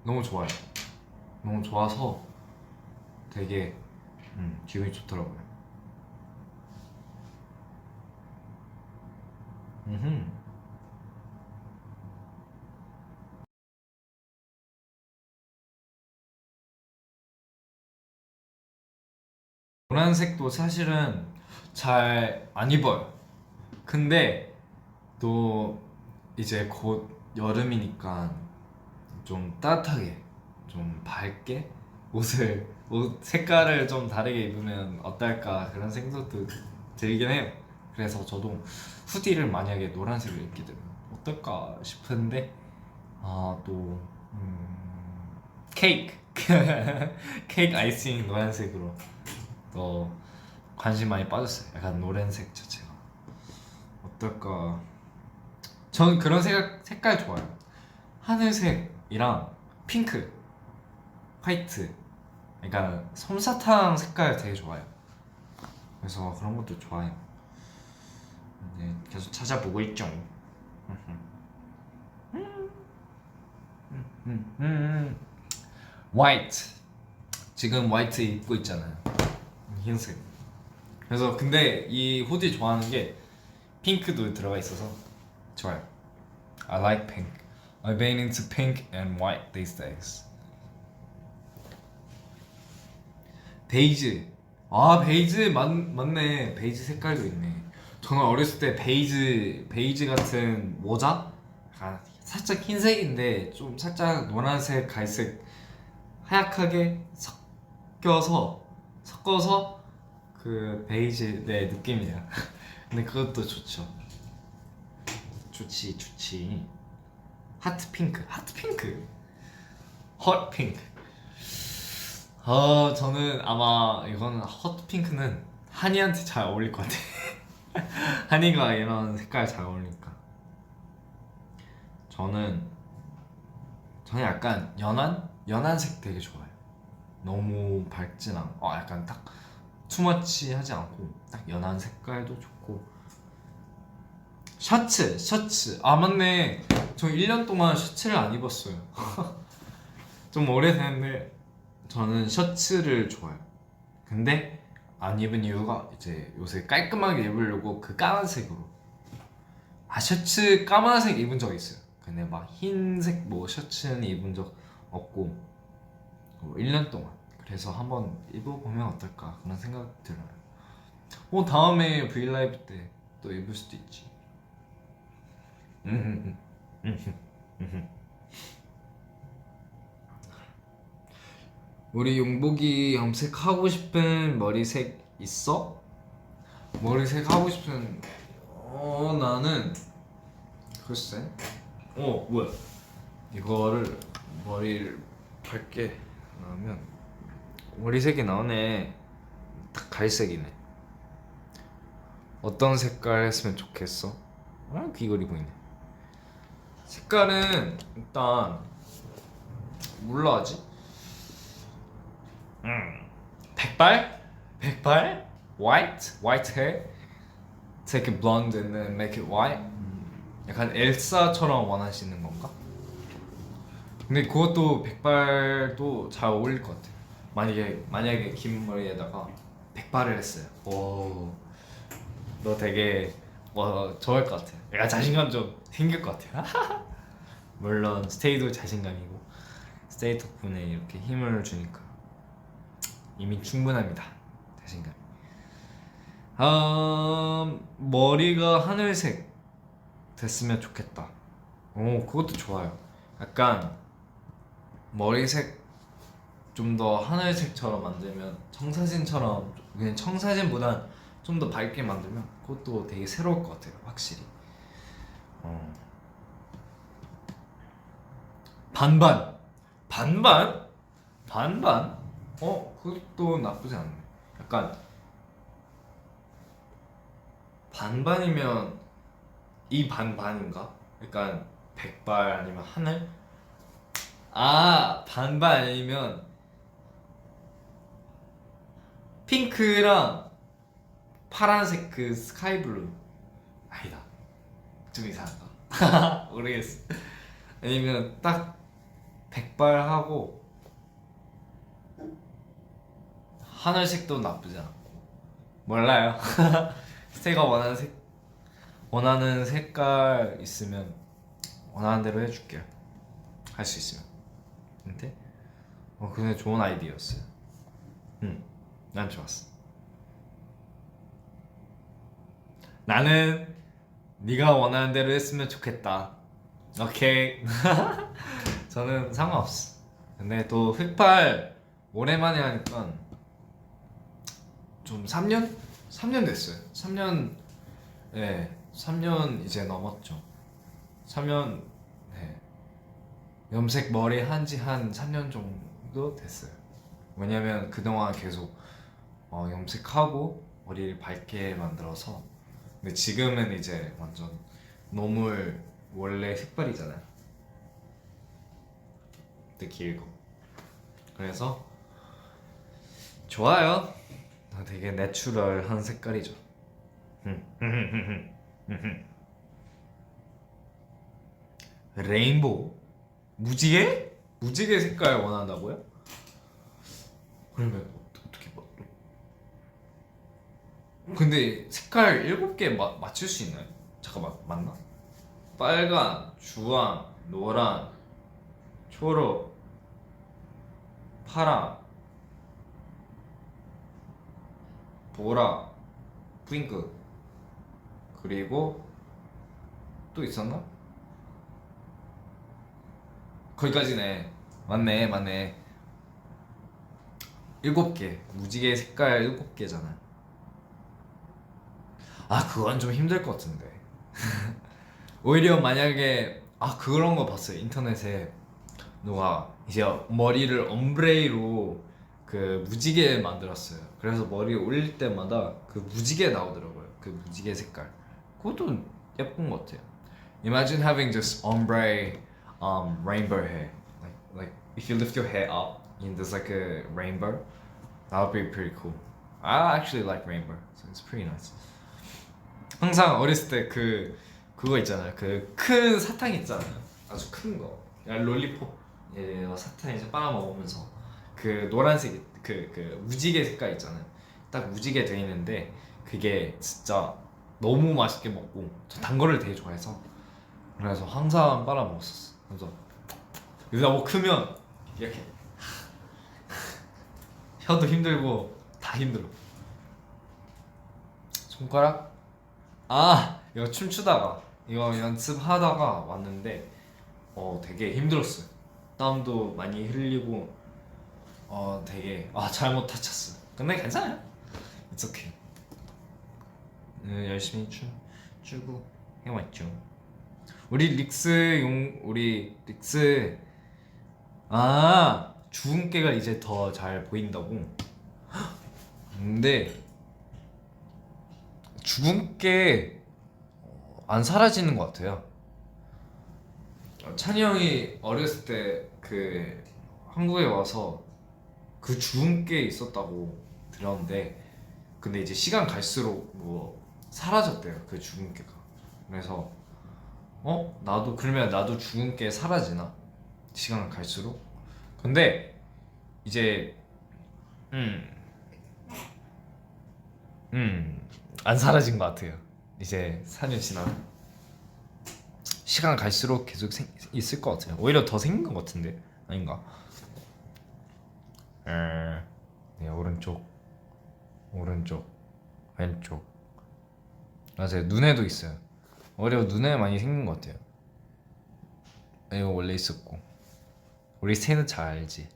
너무 좋아요. 너무 좋아서 되게 기분이 좋더라고요. 음흠. 노란색도 사실은 잘 안 입어요. 근데 또 이제 곧 여름이니까 좀 따뜻하게, 좀 밝게 옷 색깔을 좀 다르게 입으면 어떨까 그런 생각도 들긴 해요. 그래서 저도 후디를 만약에 노란색을 입게 되면 어떨까 싶은데, 또 케이크 케이크 아이싱 노란색으로 또 관심 많이 빠졌어요. 약간 노란색 자체가 어떨까. 전 그런 색깔 좋아요. 하늘색이랑 핑크, 화이트, 그러니까 솜사탕 색깔 되게 좋아요. 그래서 그런 것도 좋아요. 네, 계속 찾아보고 있죠. 화이트. 지금 화이트 입고 있잖아요. 흰색. 그래서 근데 이 후디 좋아하는 게 핑크도 들어가 있어서 좋아요. I like pink. I've been into pink and white these days. 베이지. 베이지 맞네. 베이지 색깔도 있네. 저는 어렸을 때 베이지 같은 모자? 살짝 흰색인데 좀 살짝 노란색, 갈색 하얗게 섞어서 그 베이지 네 느낌이에요. 근데 그것도 좋죠. 좋지. 하트 핑크. 헛 핑크. 저는 아마 이거는 헛 핑크는 한이한테 잘 어울릴 것 같아. 한이가 이런 색깔 잘 어울리니까. 저는 약간 연한 색 되게 좋아해요. 너무 밝진 않고 약간 딱 투머치하지 않고 딱 연한 색깔도 좋고. 셔츠 아 맞네, 저 1년 동안 셔츠를 안 입었어요. 좀 오래됐는데 저는 셔츠를 좋아해요. 근데 안 입은 이유가 이제 요새 깔끔하게 입으려고 그 까만색으로. 아 셔츠 까만색 입은 적 있어요. 근데 막 흰색 뭐 셔츠는 입은 적 없고 1년 동안. 그래서 한번 입어보면 어떨까 그런 생각 들어요. 다음에 브이라이브 때 또 입을 수도 있지. 우리 용복이 염색하고 싶은 머리색 있어? 머리색 하고 싶은 나는 글쎄. 뭐야? 이거를 머리를 밝게 나오면 머리색이 나오네. 딱 갈색이네. 어떤 색깔 했으면 좋겠어? 귀걸이 보이네. 색깔은 일단 뭘로 하지? 백발? White hair? Take it blonde and then make it white? 약간 엘사처럼 원하시는 건가? 근데 그것도 백발도 잘 어울릴 것 같아. 만약에 긴 머리에다가 백발을 했어요. 오, 너 되게 좋아할 것 같아. 약간 자신감 좀 생길 것 같아. 물론 스테이도 자신감이고 스테이 덕분에 이렇게 힘을 주니까 이미 충분합니다. 자신감. 머리가 하늘색 됐으면 좋겠다. 그것도 좋아요. 약간 머리색 좀 더 하늘색처럼 만들면, 청사진처럼, 그냥 청사진보단 좀 더 밝게 만들면 그것도 되게 새로울 것 같아요. 확실히. 반반. 그것도 나쁘지 않네. 약간 반반이면 이 반반인가? 약간 백발 아니면 하늘? 반반 아니면 핑크랑 파란색 그 스카이블루. 아니다, 좀 이상한가? 모르겠어. 아니면 딱 백발하고 하늘색도 나쁘지 않고. 몰라요. 스테이가 원하는 색깔 있으면 원하는 대로 해줄게요. 할 수 있으면. 근데 좋은 아이디어였어요. 난 좋았어. 나는 네가 원하는 대로 했으면 좋겠다. 오케이. 저는 상관없어. 근데 또 흑발 오랜만에 하니까 좀 3년 됐어요. 3년, 네, 3년 이제 넘었죠. 3년, 네. 염색 머리 한지 한 3년 정도 됐어요. 왜냐면 그동안 계속 염색하고 머리를 밝게 만들어서. 근데 지금은 이제 완전 노멀 원래 색깔이잖아요. 되게 길고. 그래서 좋아요. 되게 내추럴한 색깔이죠. 레인보우? 무지개? 무지개 색깔 원한다고요? 그러면 어떻게 봐? 근데 색깔 7개 맞출 수 있나요? 잠깐만, 맞나? 빨간, 주황, 노란, 초록, 파랑, 보라, 핑크, 그리고 또 있었나? 거기까지네. 맞네. 7개. 무지개 색깔 7개잖아. 그건 좀 힘들 것 같은데. 오히려 만약에 그런 거 봤어요. 인터넷에 누가 이제 머리를 엄브레이로 그 무지개 만들었어요. 그래서 머리 올릴 때마다 그 무지개 나오더라고요. 그 무지개 색깔. 그것도 예쁜 것 같아요. Imagine having just ombre rainbow hair. Like if you lift your hair up and there's like a rainbow, that would be pretty cool. I actually like rainbow, so it's pretty nice. 항상 어렸을 때 그거 있잖아요. 그 큰 사탕 있잖아요. 아주 큰 거. 롤리팝. 예, 사탕 이제 빨아 먹으면서 그 노란색 그 무지개 색깔 있잖아요. 딱 무지개 돼 있는데 그게 진짜 너무 맛있게 먹고 저 단 거를 되게 좋아해서 그래서 항상 빨아 먹었었어. 그래서 여기다 뭐 크면 이렇게 혀도 힘들고 다 힘들어. 손가락? 아 이거 춤추다가 이거 연습하다가 왔는데 되게 힘들었어요. 땀도 많이 흘리고 되게 잘못 다쳤어. 근데 괜찮아요. It's okay. 열심히 추고 해왔죠. 우리 릭스 주근깨가 이제 더 잘 보인다고. 근데 주근깨 안 사라지는 것 같아요. 찬이 형이 어렸을 때 그 한국에 와서 그 주근깨 있었다고 들었는데 근데 이제 시간 갈수록 뭐 사라졌대요 그 주근깨가. 그래서 나도 주근깨 사라지나 시간 갈수록. 근데 이제 안 사라진 것 같아요. 이제 4년 지나면 시간 갈수록 계속 있을 것 같아요. 오히려 더 생긴 것 같은데 아닌가? 네, 오른쪽 왼쪽 맞아요. 눈에도 있어요. 오히려 눈에 많이 생긴 것 같아요. 이거 원래 있었고 우리 스테이는 잘 알지?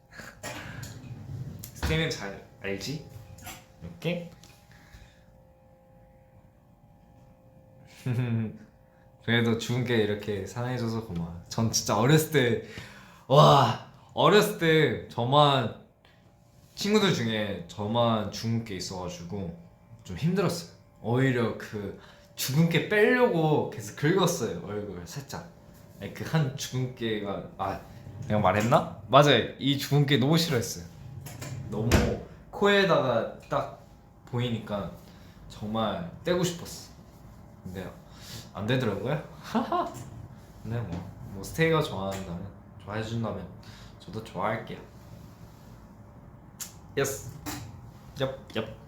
스테이는 잘 알지? 이렇게 그래도 죽은 게 이렇게 사랑해줘서 고마워. 전 진짜 어렸을 때 저만 친구들 중에 저만 죽은 게 있어가지고 좀 힘들었어요. 오히려 그 죽은 게 빼려고 계속 긁었어요 얼굴 살짝. 그 한 죽은 게가 내가 말했나? 맞아요. 이 죽은 게 너무 싫어했어요. 너무 코에다가 딱 보이니까 정말 떼고 싶었어. 근데 안 되더라고요. 근데 뭐 스테이가 좋아해준다면 저도 좋아할게요. 예스. 얍.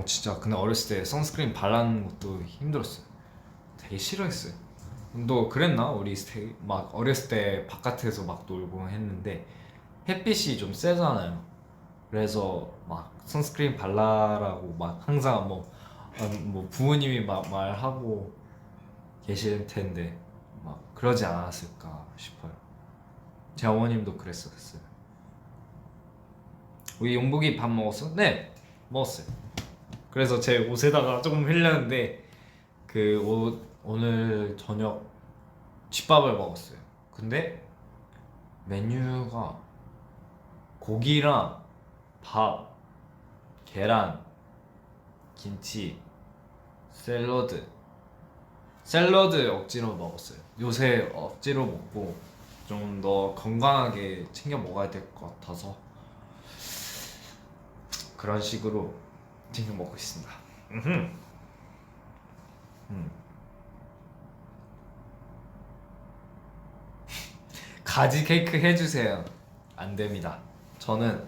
진짜 근데 어렸을 때 선스크린 바르는 것도 힘들었어요. 되게 싫어했어요. 너 그랬나? 우리 스테이 막 어렸을 때 바깥에서 막 놀고 했는데 햇빛이 좀 세잖아요. 그래서 막 선스크린 발라라고 막 항상 뭐 부모님이 막 말하고 계실 텐데 막 그러지 않았을까 싶어요. 제 어머님도 그랬었어요. 우리 용복이 밥 먹었어? 네, 먹었어요. 그래서 제 옷에다가 조금 흘렸는데 그 옷 오늘 저녁 집밥을 먹었어요. 근데 메뉴가 고기랑 밥, 계란, 김치, 샐러드 억지로 먹었어요. 요새 억지로 먹고 좀 더 건강하게 챙겨 먹어야 될 것 같아서 그런 식으로 챙겨 먹고 있습니다. 가지 케이크 해주세요. 안 됩니다. 저는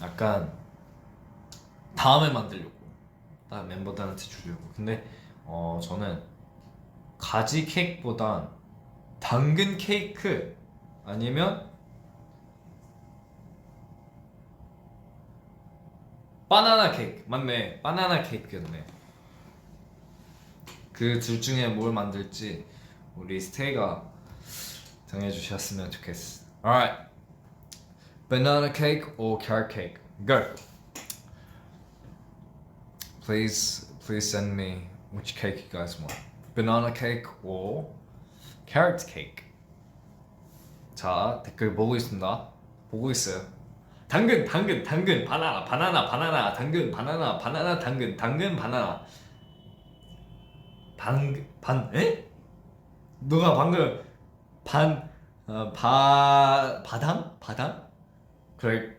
약간 다음에 만들려고 다른 멤버들한테 주려고. 근데 저는 가지 케이크보단 당근 케이크 아니면 바나나 케이크. 맞네, 바나나 케이크였네. 그 둘 중에 뭘 만들지 우리 스테이가 정해주셨으면 좋겠어. Alright, banana cake or carrot cake? Go. Please send me which cake you guys want. Banana cake or carrot cake? 자, 댓글 보고 있습니다. 보고 있어요. 당근, 바나나, 당근, 바나나, 당근, 바나나. 에? 너가 방금 바당? 바당? 그래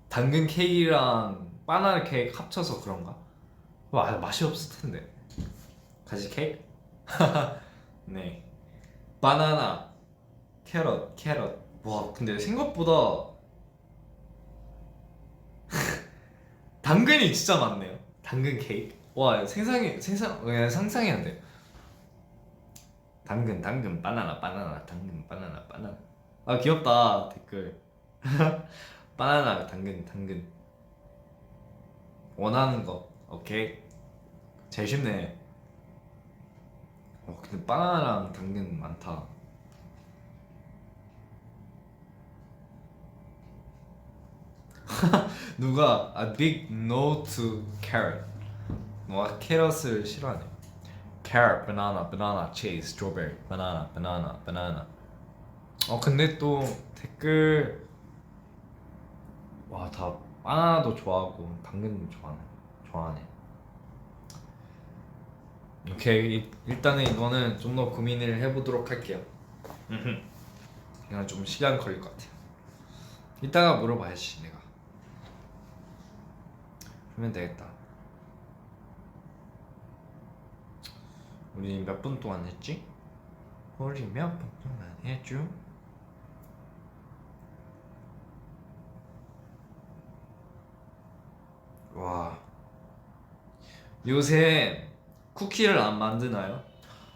당근 케이크랑 바나나 케이크 합쳐서 그런가? 맛이 없을 텐데. 가지 케이크? 네. 바나나, 캐럿. 와 근데 생각보다 당근이 진짜 많네요. 당근 케이크. 와 그냥 상상이 안 돼. 당근 바나나 당근 바나나. 아 귀엽다 댓글. 바나나 당근 원하는 거 오케이. 제일 쉽네. 근데 바나나랑 당근 많다. 누가 a big no to carrot. 와 캐럿을 싫어하네. carrot, banana, cheese, strawberry, banana. 근데 또 댓글 와 다 바나나도 좋아하고 당근도 좋아하네. 오케이 일단은 이거는 좀 더 고민을 해보도록 할게요. 그냥 좀 시간 걸릴 것 같아요. 이따가 물어봐야지 내가. 그러면 되겠다. 우리 몇 분 동안 했지? 우리 몇 분 동안 했죠? 와 요새 쿠키를 안 만드나요?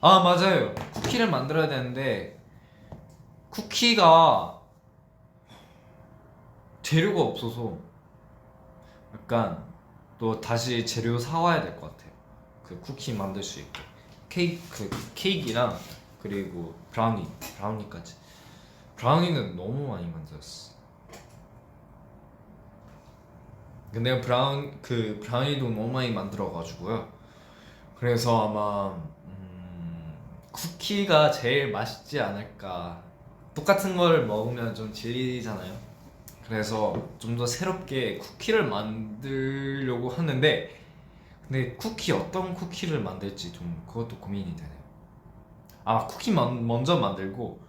아 맞아요. 쿠키를 만들어야 되는데 쿠키가 재료가 없어서 약간 또 다시 재료 사와야 될 것 같아요. 그 쿠키 만들 수 있게 케이크랑 그리고 브라우니까지. 브라우니는 너무 많이 만들었어. 근데 브라우니도 너무 많이 만들어가지고요. 그래서 아마 쿠키가 제일 맛있지 않을까. 똑같은 걸 먹으면 좀 질리잖아요. 그래서 좀 더 새롭게 쿠키를 만들려고 하는데 근데 어떤 쿠키를 만들지 좀 그것도 고민이 되네요. 쿠키 먼저 만들고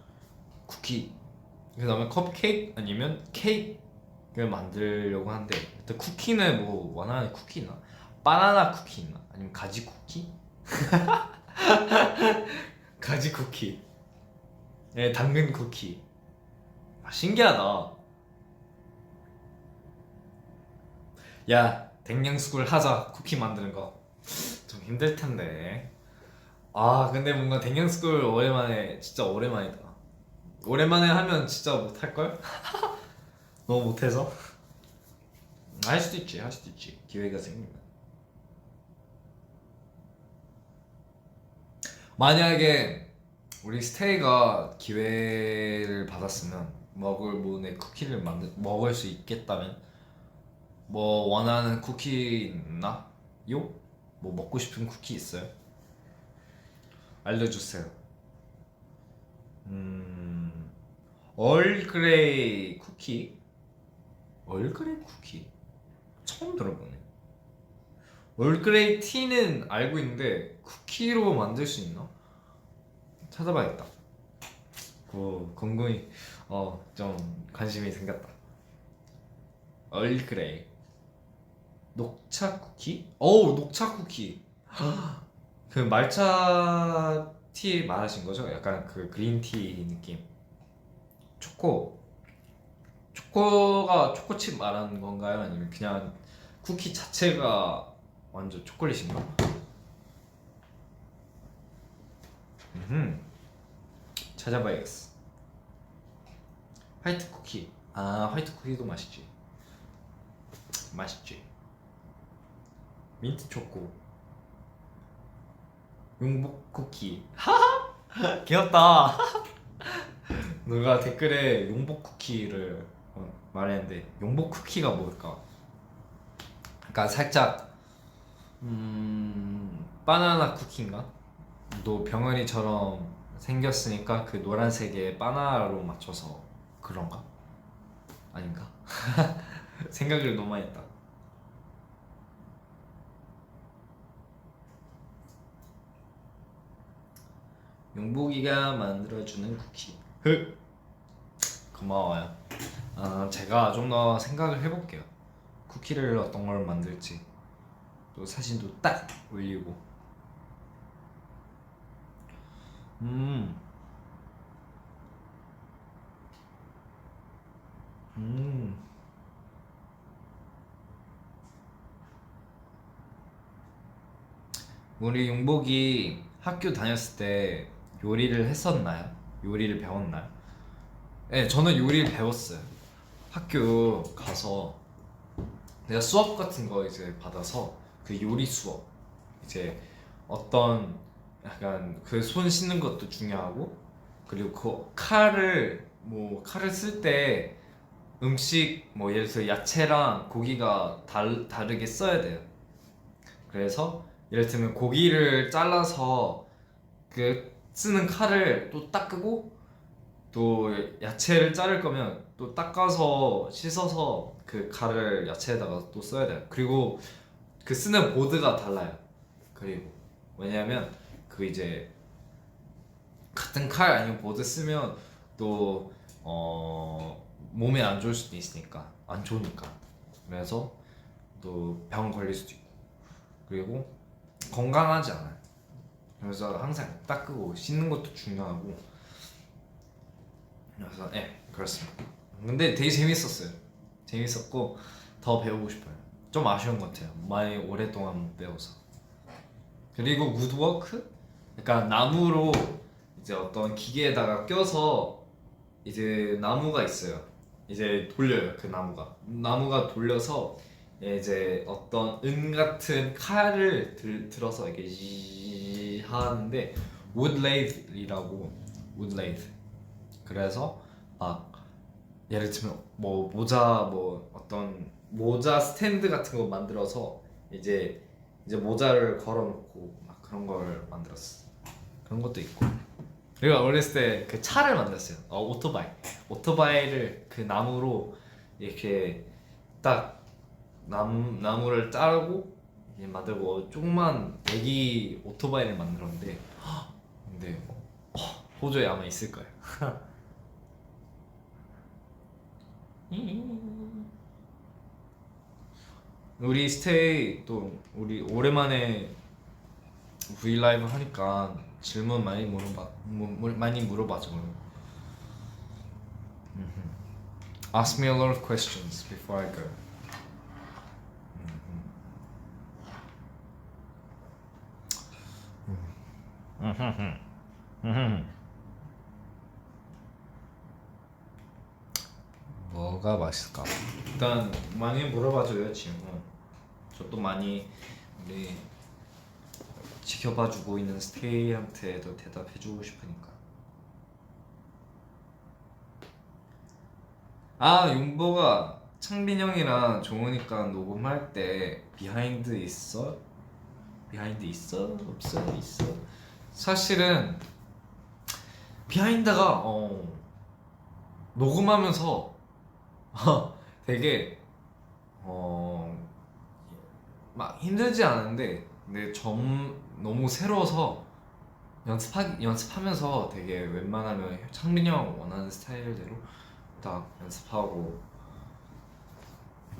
쿠키 그 다음에 컵케이크 아니면 케이크를 만들려고 하는데 일단 쿠키는 뭐 원하는 쿠키 있나? 바나나 쿠키 있나? 아니면 가지 쿠키? 가지 쿠키 네 당근 쿠키. 신기하다. 야 댕냥스쿨 하자. 쿠키 만드는 거 좀 힘들 텐데. 근데 뭔가 댕냥스쿨 오랜만에 진짜 오랜만이다. 오랜만에 하면 진짜 못할걸? 너무 못해서? 할 수도 있지 기회가 생기면. 만약에 우리 스테이가 기회를 받았으면 쿠키를 먹을 수 있겠다면 뭐 원하는 쿠키 있나? 뭐 먹고 싶은 쿠키 있어요? 알려주세요. 얼그레이 쿠키? 얼그레이 쿠키? 처음 들어보네. 얼그레이 티는 알고 있는데 쿠키로 만들 수 있나? 찾아봐야겠다. 궁금히 좀 관심이 생겼다. 얼그레이 녹차 쿠키? 녹차 쿠키. 그 말차 티 말하신 거죠? 약간 그 그린티 느낌. 초코가 초코칩 말하는 건가요? 아니면 그냥 쿠키 자체가 완전 초콜릿인가? 찾아봐야겠어. 화이트 쿠키. 화이트 쿠키도 맛있지. 민트 초코. 용복 쿠키. 귀엽다. 누가 댓글에 용복 쿠키를 말했는데 용복 쿠키가 뭘까? 그러니까 살짝 바나나 쿠키인가? 또 병아리처럼 생겼으니까 그 노란색에 바나나로 맞춰서 그런가? 아닌가? 생각을 너무 많이 했다. 용복이가 만들어주는 쿠키. 고마워요. 제가 좀 더 생각을 해볼게요. 쿠키를 어떤 걸 만들지. 또 사진도 딱 올리고. 음, 음. 우리 용복이 학교 다녔을 때 요리를 했었나요? 요리를 배웠나요? 네, 저는 요리를 배웠어요. 학교 가서 내가 수업 같은 거 이제 받아서 그 요리 수업 이제 어떤 약간 그 손 씻는 것도 중요하고 그리고 그 칼을 쓸 때 음식 뭐 예를 들어 야채랑 고기가 다르게 써야 돼요. 그래서 예를 들면 고기를 잘라서 그 쓰는 칼을 또 닦고 또 야채를 자를 거면 또 닦아서 씻어서 그 칼을 야채에다가 또 써야 돼요. 그리고 그 쓰는 보드가 달라요. 그리고 왜냐하면 그 이제 같은 칼 아니면 보드 쓰면 또 몸에 안 좋을 수도 있으니까 안 좋으니까 그래서 또 병 걸릴 수도 있고 그리고 건강하지 않아요. 그래서 항상 닦고 씻는 것도 중요하고 그래서 네 그렇습니다. 근데 되게 재밌었어요. 재밌었고 더 배우고 싶어요. 좀 아쉬운 것 같아요. 많이 오랫동안 못 배워서. 그리고 우드워크? 그러니까 나무로 이제 어떤 기계에다가 껴서 이제 나무가 있어요. 이제 돌려요 그 나무가 돌려서 이제 어떤 은 같은 칼을 들어서 이렇게 하는데 woodlathe이라고 woodlathe. 그래서 막 예를 들면 뭐 모자 뭐 어떤 모자 스탠드 같은 거 만들어서 이제 모자를 걸어놓고 막 그런 걸 만들었어. 그런 것도 있고. 그리고 어렸을 때 그 차를 만들었어요. 오토바이를 그 나무로 이렇게 딱 나무를 자르고 이제 만들고 조그만 애기 오토바이를 만들었는데 근데 호주에 아마 있을 거예요. 우리 스테이 또 우리 오랜만에 V 라이브 하니까 질문 많이 물어봐줘. Ask me a lot of questions before I go. 뭐가 맛있을까? 일단 많이 물어봐줘요 질문. 저도 많이 우리 지켜봐주고 있는 스테이한테도 대답해주고 싶으니까. 용보가 창빈 형이랑 종훈이랑 녹음할 때 비하인드 있어? 비하인드 있어? 없어? 있어? 사실은 비하인드가 녹음하면서 되게 막 힘들지 않은데 근데 너무 새로워서 연습하면서 되게 웬만하면 창빈이 형 원하는 스타일대로 딱 연습하고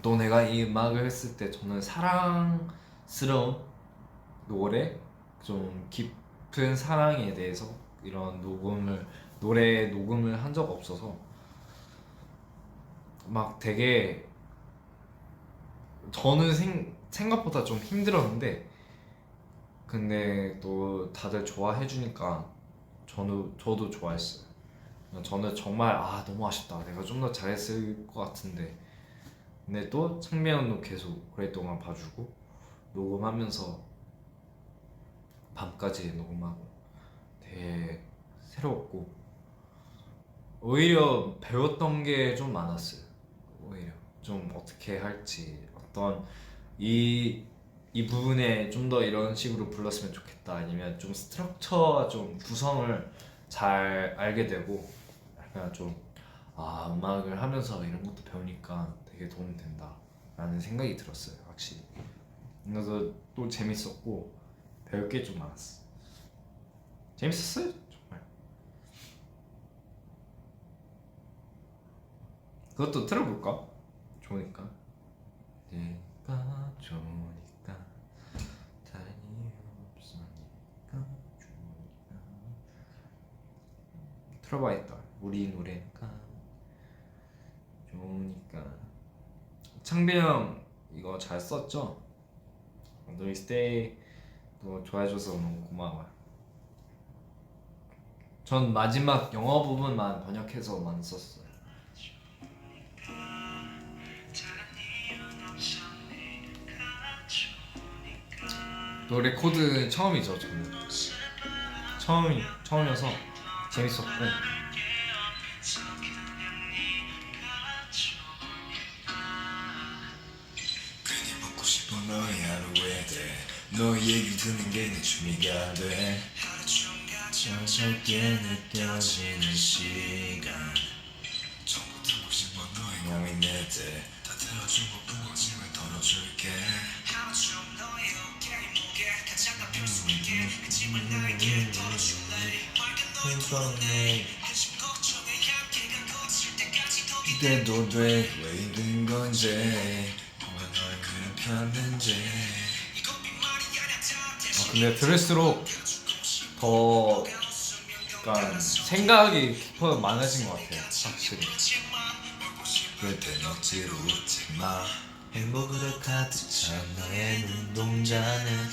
또 내가 이 음악을 했을 때 저는 사랑스러운 노래 좀 깊은 사랑에 대해서 이런 노래 녹음을 한 적 없어서 막 되게 저는 생각보다 좀 힘들었는데 근데 또 다들 좋아해 주니까 저도 좋아했어요. 저는 정말 너무 아쉽다. 내가 좀 더 잘했을 것 같은데. 근데 또 창빈 도 계속 오랫동안 봐주고 녹음하면서 밤까지 녹음하고 되게 새로웠고 오히려 배웠던 게 좀 많았어요. 오히려 좀 어떻게 할지 어떤 이 부분에 좀 더 이런 식으로 불렀으면 좋겠다 아니면 좀 스트럭처 좀 구성을 잘 알게 되고 약간 좀 음악을 하면서 이런 것도 배우니까 되게 도움이 된다 라는 생각이 들었어요 확실히. 그래서 또 재밌었고 배울 게 좀 많았어. 재밌었어요 정말. 그것도 틀어볼까? 좋으니까. 내가 좋으니까 다른 이유 없으니까 좋으니까. 틀어봐야겠다. 우리 노래니까 좋으니까. 창빈 형 이거 잘 썼죠? 너희 스테이도 좋아해줘서 너무 고마워요. 전 마지막 영어 부분만 번역해서만 썼어요. 노래 코드 처음이죠, 저는. 처음이어서 재밌었고. 괜히 먹고 싶어 너의 하루에 돼 너의 얘기 듣는 게 내 취미가 돼 짧게 느껴지는 시간 전부 듣고 싶어 너의 고민 내때 다 들어주고 부어지면 덜어줄게 하루 중 너의 어깨 무게 가장 가벼울 수 있게 하지만 나에게 덜어줄래 맑은 너의 톤에 해준 걱정에 향기가 거칠 때까지 더 기대도 돼왜 힘든 건지 왜 널 괴롭혔는지 근데 들을수록 더 약간 생각이 많아진 것 같아요, 확실히. 그땐 억지로 웃지 마 행복으로 가득 찬 너의 눈동자는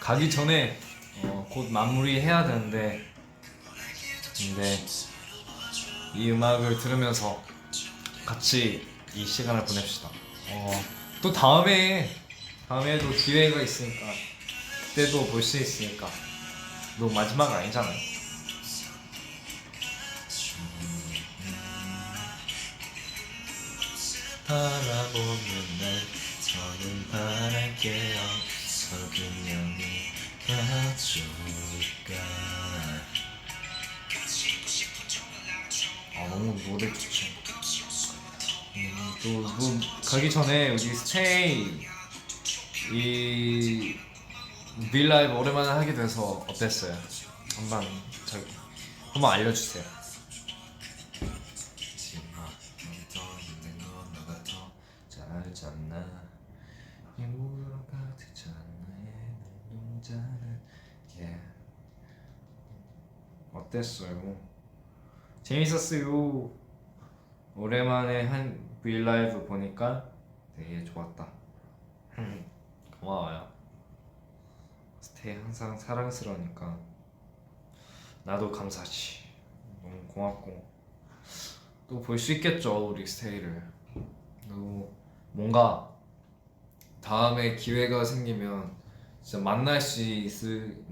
가기 전에 곧 마무리해야 되는데, 근데 이 음악을 들으면서 같이 이 시간을 보냅시다. 또 다음에도 기회가 있으니까, 그때도 볼 수 있으니까. 너 마지막 아니잖아요. 바라보면 날 저는 바랄게요 서그냥이 가져올까 너무 노래 좋지. 또 가기 전에 우리 스테이 이 빌라이브 오랜만에 하게 돼서 어땠어요? 한번 알려주세요. 더 있는 건 너가 더 잘 잤나 행복으로 가득 찬 나의 눈동자는 어땠어요? 재밌었어요. 오랜만에 한 빌라이브 보니까 되게 좋았다. 고마워요. 스테이 항상 사랑스러우니까 나도 감사하지. 너무 고맙고 또 볼 수 있겠죠, 우리 스테이를. 그리고 뭔가 다음에 기회가 생기면 진짜 만날 수 있을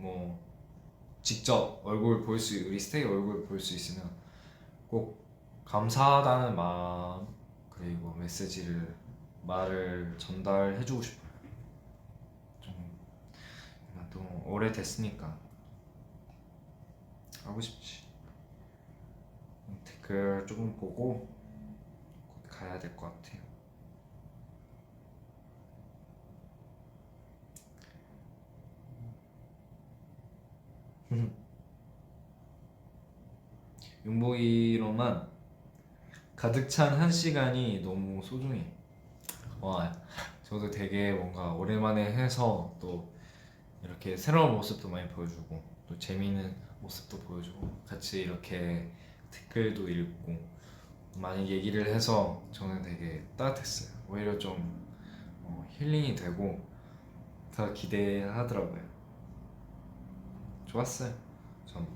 직접 우리 스테이 얼굴 볼 수 있으면 꼭 감사하다는 마음 그리고 말을 전달해주고 싶어요. 좀 또 오래됐으니까 하고 싶지. 댓글 조금 보고 곧 가야 될 것 같아요. 윤보이로만 가득 찬 한 시간이 너무 소중해. 저도 되게 뭔가 오랜만에 해서 또 이렇게 새로운 모습도 많이 보여주고 또 재미있는 모습도 보여주고 같이 이렇게 댓글도 읽고 많이 얘기를 해서 저는 되게 따뜻했어요. 오히려 좀 힐링이 되고 더 기대하더라고요. 좋았어요. 전.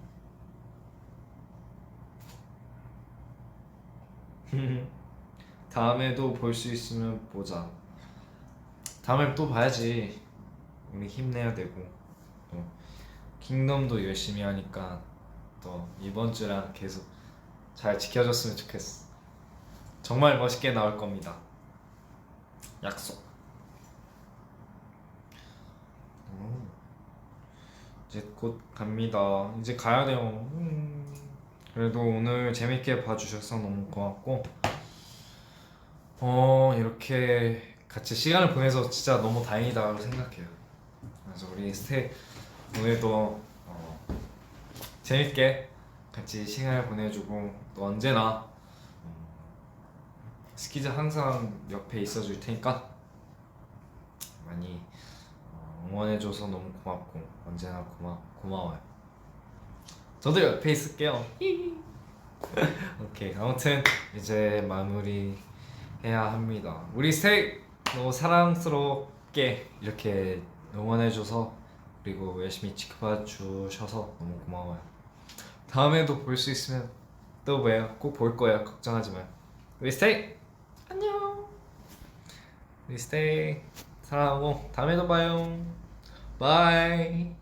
다음에도 볼 수 있으면 보자. 다음에 또 봐야지. 우리 힘내야 되고 또 킹덤도 열심히 하니까 또 이번 주랑 계속 잘 지켜줬으면 좋겠어. 정말 멋있게 나올 겁니다. 약속. 이제 곧 갑니다. 이제 가야 돼요. 그래도 오늘 재밌게 봐주셔서 너무 고맙고 이렇게 같이 시간을 보내서 진짜 너무 다행이다고 생각해요. 그래서 우리 스테이 오늘도 재밌게 같이 시간을 보내주고 또 언제나 스키즈 항상 옆에 있어줄 테니까 많이 응원해줘서 너무 고맙고 언제나 고마워요. 저도 옆에 있을게요. 오케이, 아무튼 이제 마무리 해야 합니다. 우리 스테이 너무 사랑스럽게 이렇게 응원해줘서 그리고 열심히 지켜봐 주셔서 너무 고마워요. 다음에도 볼 수 있으면 또 봬요. 꼭 볼 거예요. 걱정하지 마요. 우리 스테이 안녕. 우리 스테이 사랑하고 다음에도 봐요. 바이.